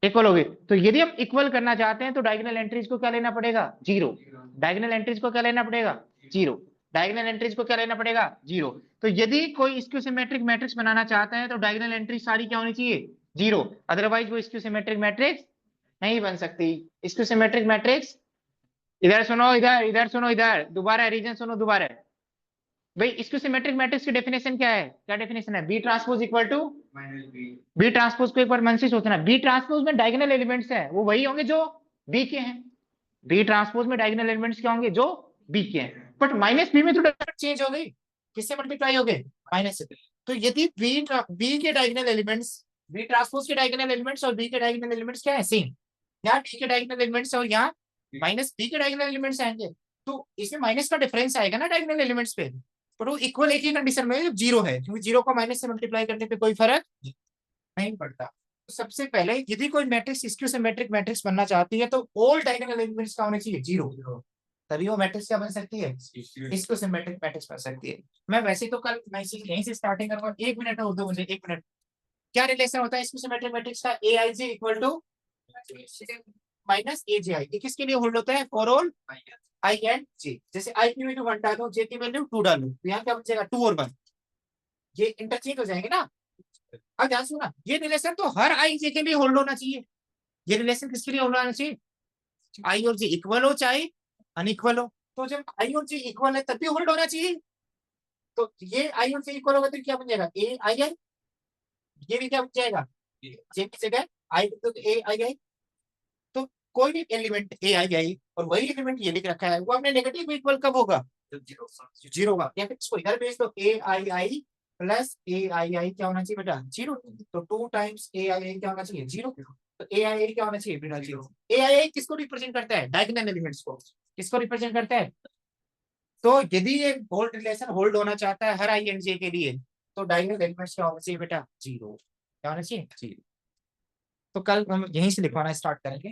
इक्वल होगी। तो यदि हम इक्वल करना चाहते हैं तो डायगोनल एंट्रीज को क्या लेना पड़ेगा, 0। डायगोनल एंट्रीज को क्या लेना पड़ेगा, 0। डायगोनल एंट्रीज को क्या लेना पड़ेगा, 0। तो यदि कोई स्क्यू सिमेट्रिक मैट्रिक्स बनाना चाहता है तो डायगोनल एंट्री सारी क्या होनी चाहिए, 0। अदरवाइज वो स्क्यू सिमेट्रिक मैट्रिक्स नहीं बन सकती। स्क्यू सिमेट्रिक मैट्रिक्स, इधर सुनो, इधर इधर सुनो, इधर दोबारा रीजन सुनो दोबारा। भाई इसको सिमेट्रिक मैट्रिक्स की डेफिनेशन क्या है, क्या डेफिनेशन है, B transpose equal to B transpose को एक बार मन से सोचना, बी ट्रांसपोज में डायगोनल एलिमेंट्स हैं वो वही होंगे जो बी के हैं, बी ट्रांसपोज में डायगोनल एलिमेंट्स क्या होंगे जो बी के हैं। बट माइनस बी में तो डायरेक्ट चेंज हो गई, किससे मल्टीप्लाई हो गए, माइनस से। तो यदि बी के डायगोनल एलिमेंट्स, बी ट्रांसपोज के डायगोनल एलिमेंट्स और बी के डायगोनल एलिमेंट्स क्या है, सेम, यहाँ डी के डायगोनल एलिमेंट्स और यहाँ माइनस बी के डायगोनल एलिमेंट्स आएंगे, तो इसमें माइनस का डिफरेंस आएगा ना डायगोनल एलिमेंट्स पे, पर वो इक्वल एक ही कंडीशन में जीरो है, क्योंकि जीरो को माइनस से मल्टीप्लाई करने पे कोई फर्क नहीं पड़ता। तो सबसे पहले यदि कोई मैट्रिक्स स्क्यू सिमेट्रिक मैट्रिक्स बनना चाहती है तो ऑल डायगोनल एलिमेंट्स का होना चाहिए जीरो, तभी वो मैट्रिक्स क्या बन सकती है, स्क्यू सिमेट्रिक मैट्रिक्स बन सकती है। मैं वैसे तो कल मैं यहीं से स्टार्टिंग करूंगा, 1 मिनट और दो मुझे, 1 मिनट। क्या रिलेशन होता है स्क्यू सिमेट्रिक मैट्रिक्स का, ए आई जे इक्वल टू माइनस ए जे आई, किसके लिए होल्ड होता है, फॉर ऑल आई एंड जे। जैसे आई की वैल्यू 1 डालो, जे की वैल्यू 2 डालो, तो यहाँ क्या बचेगा 2 और 1, ये इंटरचेंज हो जाएंगे ना। अब ध्यान सुना, ये रिलेशन तो हर आई जे के लिए होल्ड होना चाहिए, ये रिलेशन किसके लिए होल्ड होना चाहिए, आई और जे इक्वल हो चाहे अनइक्वल हो, तो जब आई और जे इक्वल है तभी होल्ड होना चाहिए। तो ये आई और जे इक्वल होगा तो क्या बन जाएगा, ए आई आई, ये भी क्या बन जाएगा, जे की जगह आई, तो ए आई आई। तो कोई भी एलिमेंट ए आई आई और वही एलिमेंट ये लिख रखा है, वो अपने नेगेटिव इक्वल कब होगा, जीरो होगा, या फिर इसको इधर भेज दो, ए आई आई प्लस ए आई आई क्या होना चाहिए बेटा, जीरो। तो 2 टाइम्स ए आई आई क्या होना चाहिए, जीरो। तो ए आई आई क्या होना चाहिए बेटा, जीरो। ए आई आई किसको रिप्रेजेंट करता है, डायगोनल एलिमेंट्स को, किसको रिप्रेजेंट करता है। तो यदि ये होल्ड रिलेशन होल्ड होना चाहता है हर आई एंड जे के लिए, तो डायगोनल एलिमेंट्स क्या होना चाहिए बेटा, जीरो, क्या होना चाहिए, जीरो। तो कल हम यहीं से लिखवाना स्टार्ट करेंगे।